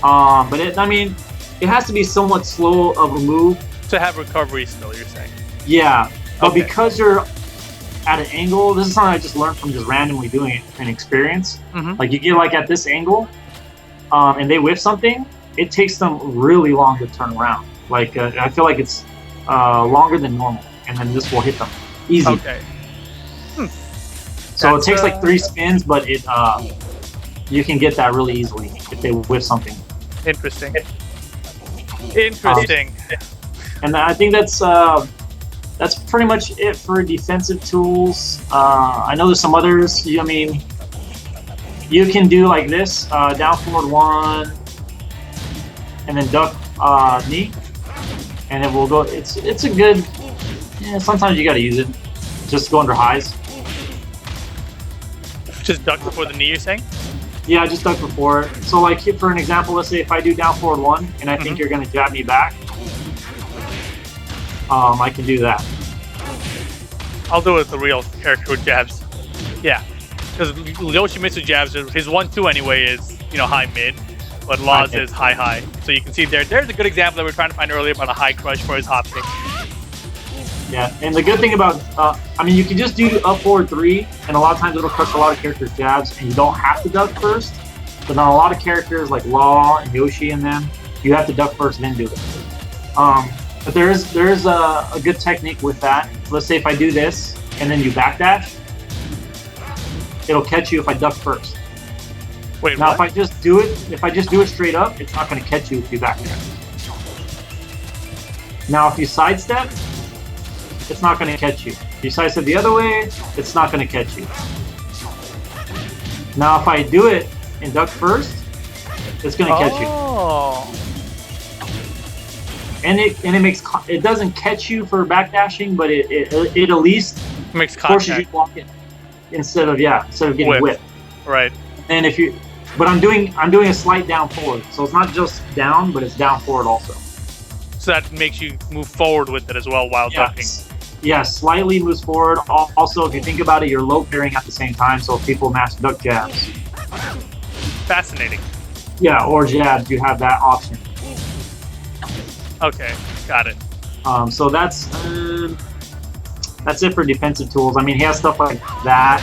but I mean, it has to be somewhat slow of a move to have recovery still. You're saying? Yeah, but Okay. because you're at an angle, this is something I just learned from just randomly doing it in experience. Mhm. Like you get like at this angle, and they whiff something, it takes them really long to turn around. Like I feel like it's longer than normal, and then this will hit them easy. Okay. So That's, it takes like 3 spins, but it you can get that really easily if they whiff something. Interesting. Interesting. And I think that's pretty much it for defensive tools. I know there's some others. I mean, you can do like this: down forward 1, and then duck knee, and it will go. It's a good. Yeah, sometimes you got to use it. Just go under highs. Just duck before the knee. You're saying? Yeah, just duck before it. So like for an example, let's say if I do down forward 1 and I think you're gonna jab me back, I can do that. I'll do it with the real character with jabs. Yeah, because Yoshimitsu jabs, his 1-2 anyway is high mid, but Law's is high. So you can see there's a good example that we were trying to find earlier about a high crush for his hop kick. Yeah, and the good thing about, I mean, you can just do up forward 3, and a lot of times it'll crush a lot of characters' jabs, and you don't have to duck first. But on a lot of characters like Law and Yoshi and them, you have to duck first, then do it. But there is a good technique with that. Let's say if I do this and then you backdash, it'll catch you if I duck first. Wait, now what? if I just do it straight up, it's not going to catch you if you backdash. Now if you sidestep, it's not going to catch you. If you sidestep the other way, it's not going to catch you. Now if I do it and duck first, it's going to catch you. Oh. And it doesn't catch you for backdashing, but it at least Makes forces contact. you to walk in instead of getting whipped. Right. And but I'm doing a slight down forward, so it's not just down, but it's down forward also. So that makes you move forward with it as well while ducking. Yeah, slightly moves forward. Also, if you think about it, you're low parrying at the same time, so people master duck jabs. Fascinating. Yeah, or jabs, you have that option. Okay, got it. So that's it for defensive tools. I mean, he has stuff like that,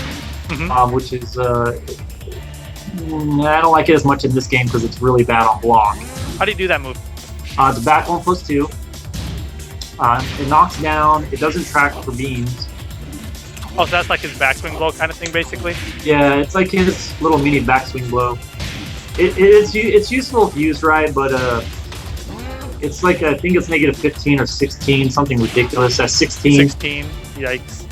which is I don't like it as much in this game because it's really bad on block. How do you do that move? It's back 1+2. It knocks down. It doesn't track for beams. Oh, so that's like his backswing blow kind of thing, basically? Yeah, it's like his little mini backswing blow. It's useful if used right, but it's like, I think it's -15 or 16, something ridiculous. At 16. 16, yikes.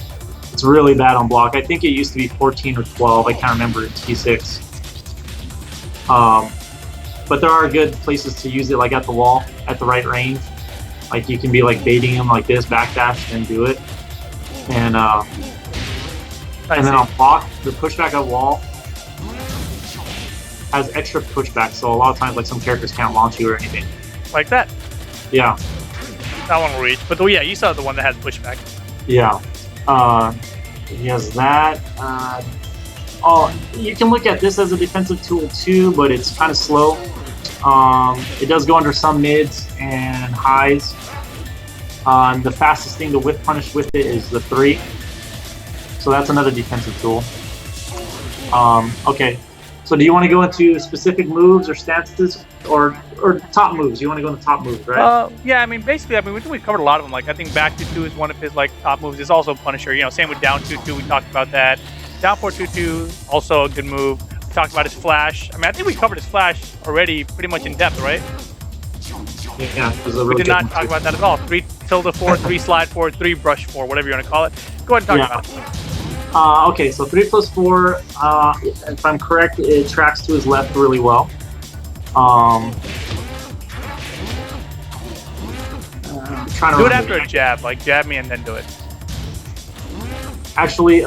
It's really bad on block. I think it used to be 14 or 12. I can't remember. It's T6. But there are good places to use it, like at the wall, at the right range. Like you can be like baiting him like this, backdash, and do it. And then on block, the pushback at wall has extra pushback. So a lot of times, like some characters can't launch you or anything. Like that? Yeah. That one will reach. But yeah, you saw the one that had pushback. Yeah. He has that. You can look at this as a defensive tool too, but it's kind of slow. It does go under some mids and highs. The fastest thing to whip punish with it is the 3. So that's another defensive tool. Okay. So do you want to go into specific moves or stances or top moves? You want to go into top moves, right? Yeah, I mean, basically, we covered a lot of them. Like, I think back 2-2 is one of his like top moves. It's also Punisher. Same with down 2-2. We talked about that. Down 4-2-2, also a good move. We talked about his flash. I mean, I think we covered his flash already pretty much in depth, right? Yeah, it was a really We did good not one talk too. about that at all. 3 tilde 4, 3 slide 4, 3 brush 4, whatever you want to call it. Go ahead and talk about it. Okay, so 3+4, if I'm correct, it tracks to his left really well. I'm trying to Do it remember. after a jab. Like, jab me and then do it. Actually,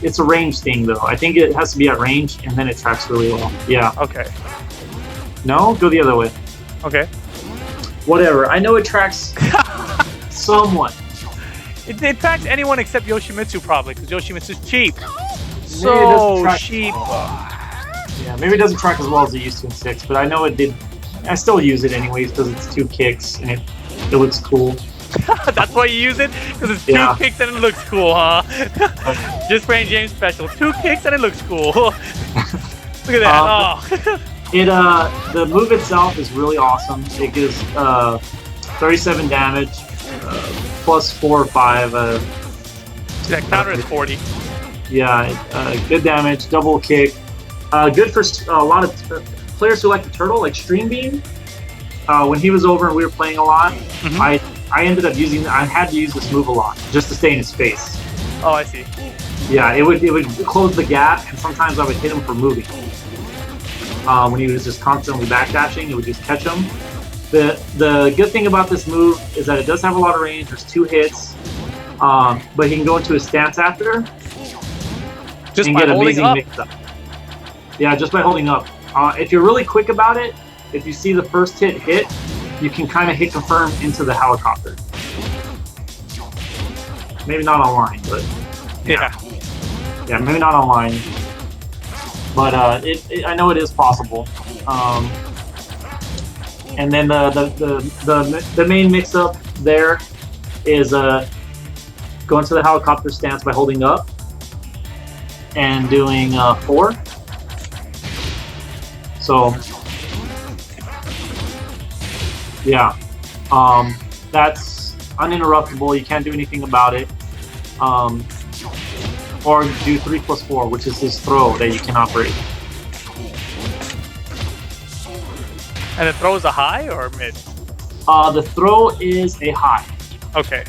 it's a range thing, though. I think it has to be at range, and then it tracks really well. Yeah. Okay. No? Go the other way. Okay. Whatever. I know it tracks somewhat. It tracks anyone except Yoshimitsu, probably, because Yoshimitsu's cheap. so cheap. Yeah, maybe it doesn't track as well as it used to in 6, but I know it did. I still use it anyways because it's 2 kicks and it looks cool. That's why you use it? Because it's 2 kicks and it looks cool, huh? Just playing James special. 2 kicks and it looks cool. Look at that. The move itself is really awesome. It gives 37 damage, plus 4 or 5. That counter is 40. Yeah, good damage, double kick. Good for a lot of players who like the turtle, like Stream Beam. When he was over and we were playing a lot, I ended up using. I had to use this move a lot just to stay in his face. Oh, I see. Yeah, it would close the gap, and sometimes I would hit him for moving. When he was just constantly backdashing, it would just catch him. The good thing about this move is that it does have a lot of range. There's 2 hits, but he can go into his stance after. Just and by get holding amazing up. mix-up. Yeah, just by holding up. If you're really quick about it, if you see the first hit, you can kind of hit confirm into the helicopter. Maybe not online, but yeah, maybe not online. But I know it is possible. And then the main mix-up there is going to the helicopter stance by holding up and doing 4. So yeah, that's uninterruptible. You can't do anything about it. Or do 3 plus 4, which is his throw that you can operate. And the throw is a high or mid? The throw is a high. Okay.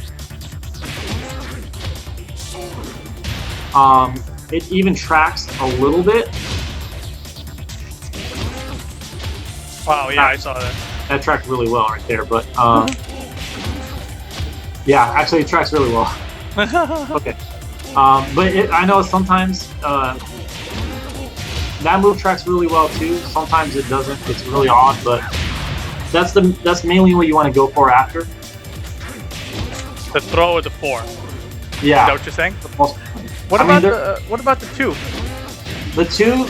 It even tracks a little bit. Wow, yeah, I saw that. That tracked really well right there, but yeah, actually it tracks really well. Okay. But I know sometimes that move tracks really well too. Sometimes it doesn't. It's really odd, but that's mainly what you want to go for after. The throw or the 4. Yeah. Is that what you're saying? What about the 2? The 2,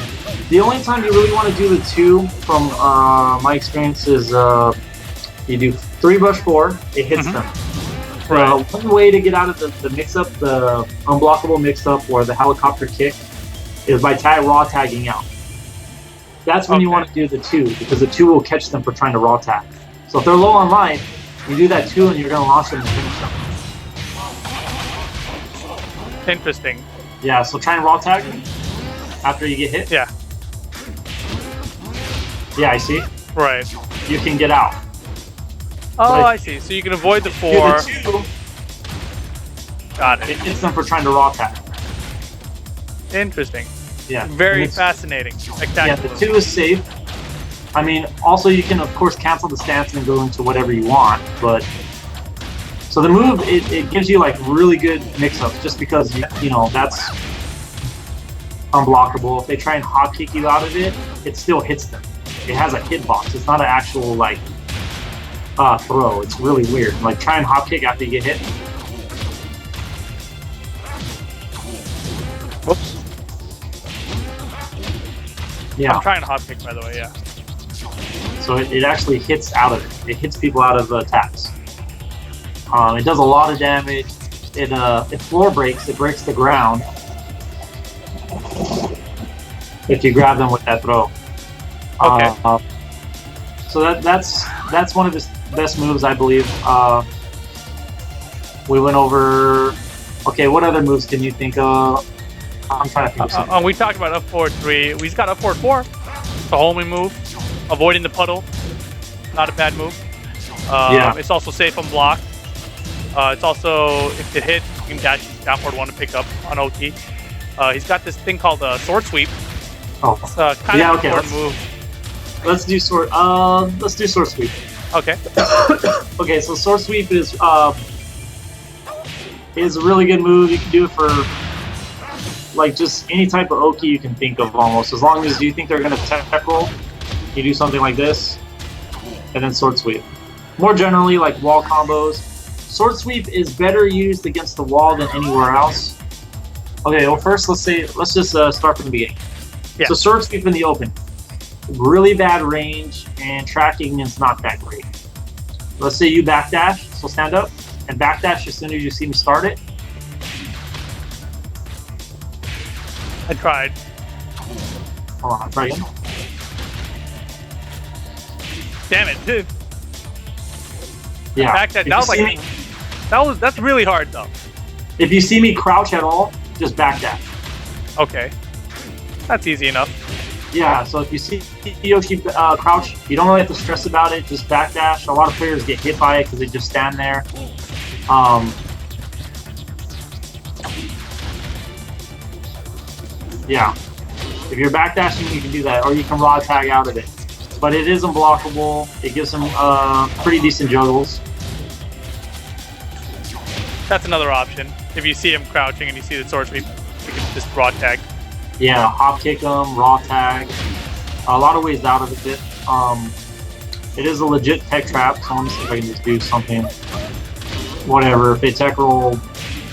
the only time you really want to do the 2, from my experience, is you do 3 brush 4, it hits them. Right. One way to get out of the mix-up, the unblockable mix-up or the helicopter kick, is by raw tagging out. That's when you want to do the 2, because the 2 will catch them for trying to raw tag. So if they're low on life, you do that 2 and you're going to launch them and finish them. Interesting. Yeah, so try and raw tag them after you get hit. Yeah. Yeah, I see. Right. You can get out. Oh, I see. So you can avoid the 4. The 2, got it. it hits them for trying to raw tag. Interesting. Yeah. Very fascinating. Spectacular. Yeah, the 2 is safe. I mean, also you can of course cancel the stance and go into whatever you want, but so the move it gives you like really good mix-ups just because you know that's unblockable. If they try and hot kick you out of it, it still hits them. It has a hitbox. It's not an actual like throw. It's really weird. Like try and hop kick after you get hit. Whoops. Yeah. I'm trying to hop kick, by the way. Yeah. So it actually hits out of it. It hits people out of taps. It does a lot of damage. It floor breaks. It breaks the ground. If you grab them with that throw. Okay. So that's one of his best moves, I believe. We went over. Okay, what other moves can you think of? I'm trying to think of something. We talked about up forward 3. We've got up forward 4. The homing move, avoiding the puddle. Not a bad move. Yeah. It's also safe on block. It's also, if it hits, you can dash down forward 1 to pick up on OT. He's got this thing called sword sweep. Oh. It's kind of an important move. Let's do sword sweep. Okay. Okay, so sword sweep is a really good move. You can do it for like just any type of Oki you can think of almost. As long as you think they're gonna tech roll, you do something like this, and then sword sweep. More generally, like wall combos. Sword sweep is better used against the wall than anywhere else. Okay, well first let's just start from the beginning. Yeah. So sword sweep in the open, really bad range and tracking is not that great. Let's say you backdash, so stand up and backdash as soon as you see me start it. I tried. Hold on, I'll try again. Damn it, dude. Yeah. Back that was like that's really hard though. If you see me crouch at all, just backdash. Okay. That's easy enough. Yeah, so if you see Yoshi crouch, you don't really have to stress about it, just backdash. A lot of players get hit by it because they just stand there. Yeah. If you're backdashing, you can do that, or you can raw tag out of it. But it is unblockable. It gives them pretty decent juggles. That's another option. If you see him crouching and you see the sword sweep, you can just raw tag. Yeah, hop kick them, raw tag. A lot of ways out of it. It is a legit tech trap, so let me see if I can just do something. Whatever, if they tech roll,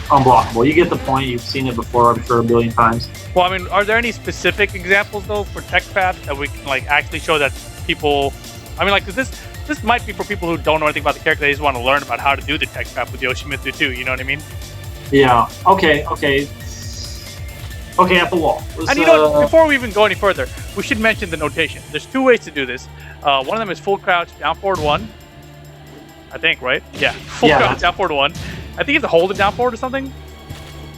unblockable. You get the point, you've seen it before, I'm sure, a billion times. Well, I mean, are there any specific examples, though, for tech traps that we can, like, actually show that people... I mean, like, 'cause this might be for people who don't know anything about the character, they just want to learn about how to do the tech trap with Yoshimitsu, too, you know what I mean? Yeah, okay. Okay, at the wall. And you know, before we even go any further, we should mention the notation. There's two ways to do this. One of them is full crouch, down forward 1. I think, right? Yeah, full crouch, down forward 1. I think you have to hold it down forward or something.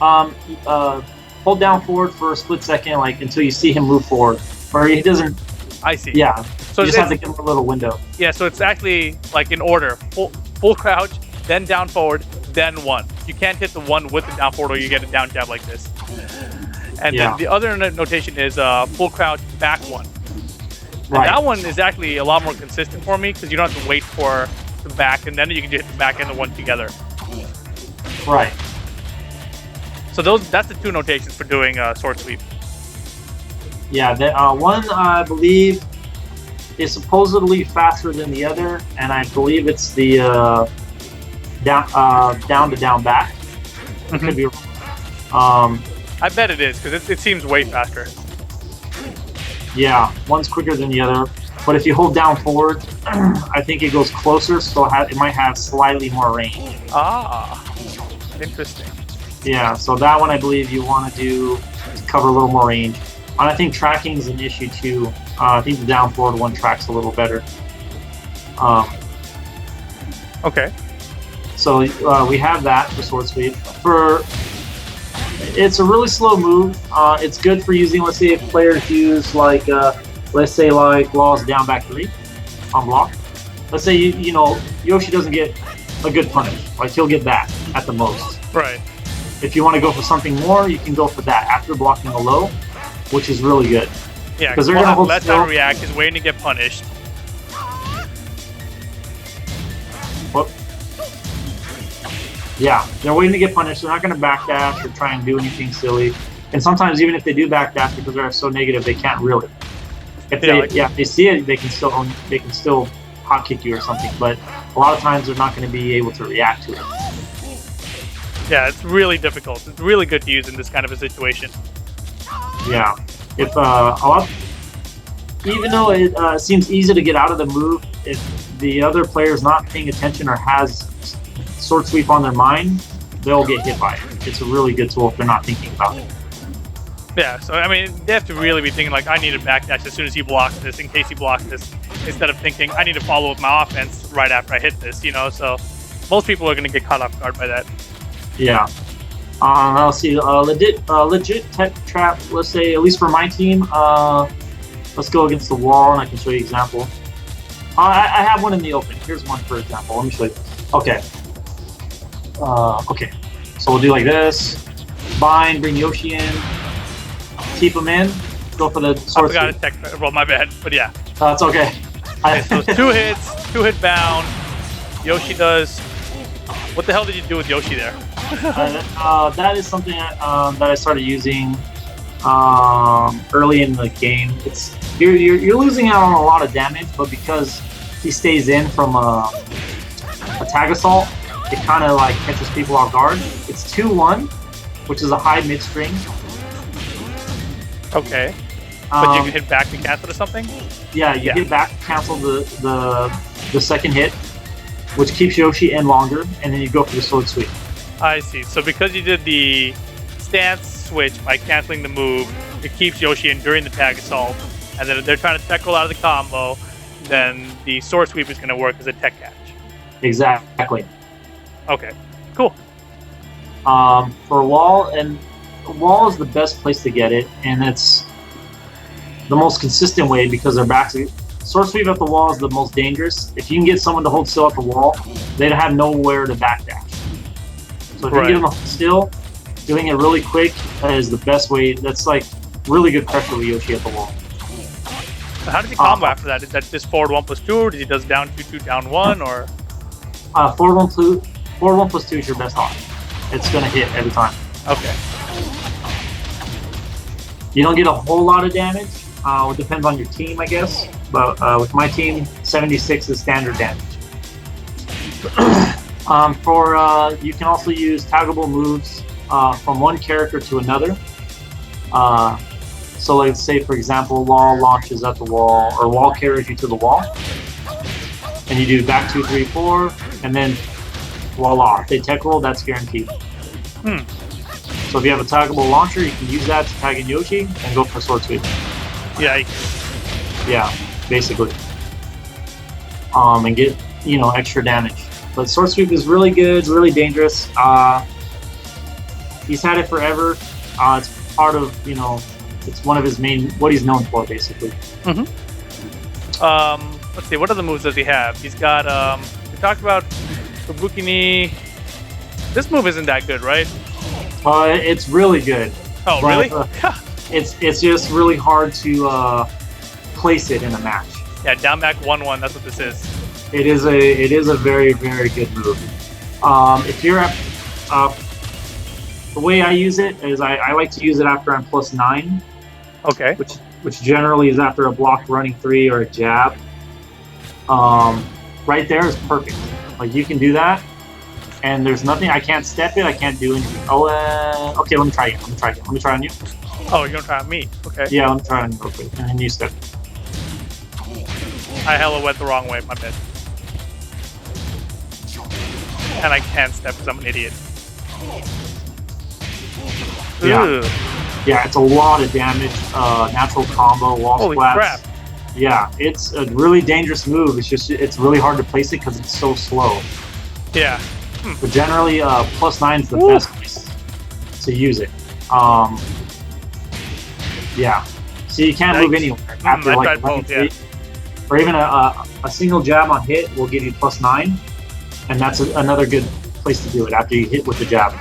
Hold down forward for a split second, like until you see him move forward, or he doesn't. I see. Yeah. So you just have to give him a little window. Yeah. So it's actually like in order: full crouch, then down forward, then 1. You can't hit the 1 with the down forward, or you get a down jab like this. And then the other notation is full crouch, back 1. And that one is actually a lot more consistent for me because you don't have to wait for the back, and then you can just hit the back and the 1 together. Right. So that's the two notations for doing sword sweep. Yeah, one I believe is supposedly faster than the other, and I believe it's the down to down back. It could be wrong. I bet it is because it seems way faster. Yeah, one's quicker than the other, but if you hold down forward, I think it goes closer, so it might have slightly more range. Ah, interesting. Yeah, so that one I believe you want to do to cover a little more range. And I think tracking is an issue too. I think the down forward one tracks a little better. Okay. So we have that for sword sweep. It's a really slow move. It's good for using, let's say, if players use like, let's say like Law's down back 3 on block. Let's say you know Yoshi doesn't get a good punish. Like he'll get that at the most. Right. If you want to go for something more, you can go for that after blocking a low, which is really good. Yeah, because they're going to hold less time to react, is waiting to get punished. Whoop. Yeah, they're waiting to get punished. They're not going to backdash or try and do anything silly. And sometimes even if they do backdash because they're so negative, they can't really. If they see it, they can still hot kick you or something. But a lot of times they're not going to be able to react to it. Yeah, it's really difficult. It's really good to use in this kind of a situation. Yeah, if even though it seems easy to get out of the move, if the other player's not paying attention or has sword sweep on their mind, they'll get hit by it. It's a really good tool if they're not thinking about it. Yeah, so I mean, they have to really be thinking like, I need to backdash as soon as he blocks this, in case he blocks this, instead of thinking, I need to follow with my offense right after I hit this, you know? So most people are going to get caught off guard by that. Yeah. Let's see, legit tech trap, let's say, at least for my team, let's go against the wall and I can show you an example. I have one in the open. Here's one for example. Let me show you. Okay. Okay. So we'll do like this. Bind, bring Yoshi in. Keep him in. Go for the sword. I forgot to tech. Well, my bad. But yeah. That's okay. Okay, so 2 hits, 2 hit bound. Yoshi does. What the hell did you do with Yoshi there? That is something that I started using early in the game. It's you're losing out on a lot of damage, but because he stays in from a tag assault, it kind of like catches people off guard. It's 2-1, which is a high mid string. Okay. But you can hit back to cancel or something? Yeah, you hit back, cancel the second hit, which keeps Yoshi in longer, and then you go for the sword sweep. I see. So because you did the stance switch by canceling the move, it keeps Yoshi in during the tag assault, and then if they're trying to tech roll out of the combo, then the sword sweep is going to work as a tech catch. Exactly. Okay, cool. For wall, and wall is the best place to get it, and it's the most consistent way because they're back to sword sweep at the wall is the most dangerous. If you can get someone to hold still at the wall, they'd have nowhere to backdash. So if you can get them to hold still, doing it really quick is the best way. That's like really good pressure with Yoshi at the wall. So how did he combo after that? Is that just forward 1+2, or did he does down 2, down 1, or? Forward 1+2 is your best option. It's gonna hit every time. Okay. You don't get a whole lot of damage. It depends on your team, I guess. But with my team, 76 is standard damage. You can also use taggable moves from one character to another. So let's say, for example, wall launches at the wall, or wall carries you to the wall. And you do back 2, 3, 4, and then voila. If they tech roll, that's guaranteed. So if you have a taggable launcher, you can use that to tag in Yoshi and go for sword sweep. Yeah, basically. And get, extra damage. But sword sweep is really good, really dangerous. He's had it forever. It's part of, it's one of his main, what he's known for, basically. Let's see, what other moves does he have? He's got, we talked about Kabuki Ni. This move isn't that good, right? It's really good. Oh, but, really? It's just really hard to place it in a match. Yeah, down back 1-1. That's what this is. It is a very, very good move. If you're at the way I use it is I like to use it after I'm +9. Okay. Which generally is after a block running 3 or a jab. Right there is perfect. Like you can do that. And there's nothing, I can't step it, I can't do anything. Okay, let me try again. Let me try on you. Oh, you're gonna try on me? Okay. Yeah, let me try on you real quick. And then you step. I hella went the wrong way, my bad. And I can't step because I'm an idiot. Yeah. Ugh. Yeah, it's a lot of damage. Natural combo, wall Holy splats. crap. Yeah, it's a really dangerous move. It's really hard to place it because it's so slow. Yeah. But generally, +9 is the best place to use it. Yeah. So you can't move anywhere after like both, yeah. or even a single jab on hit will give you +9, and that's another good place to do it after you hit with the jab.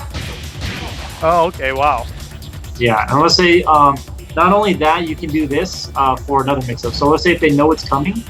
Oh, okay. Wow. Yeah, and let's say not only that, you can do this for another mix-up. So let's say if they know it's coming,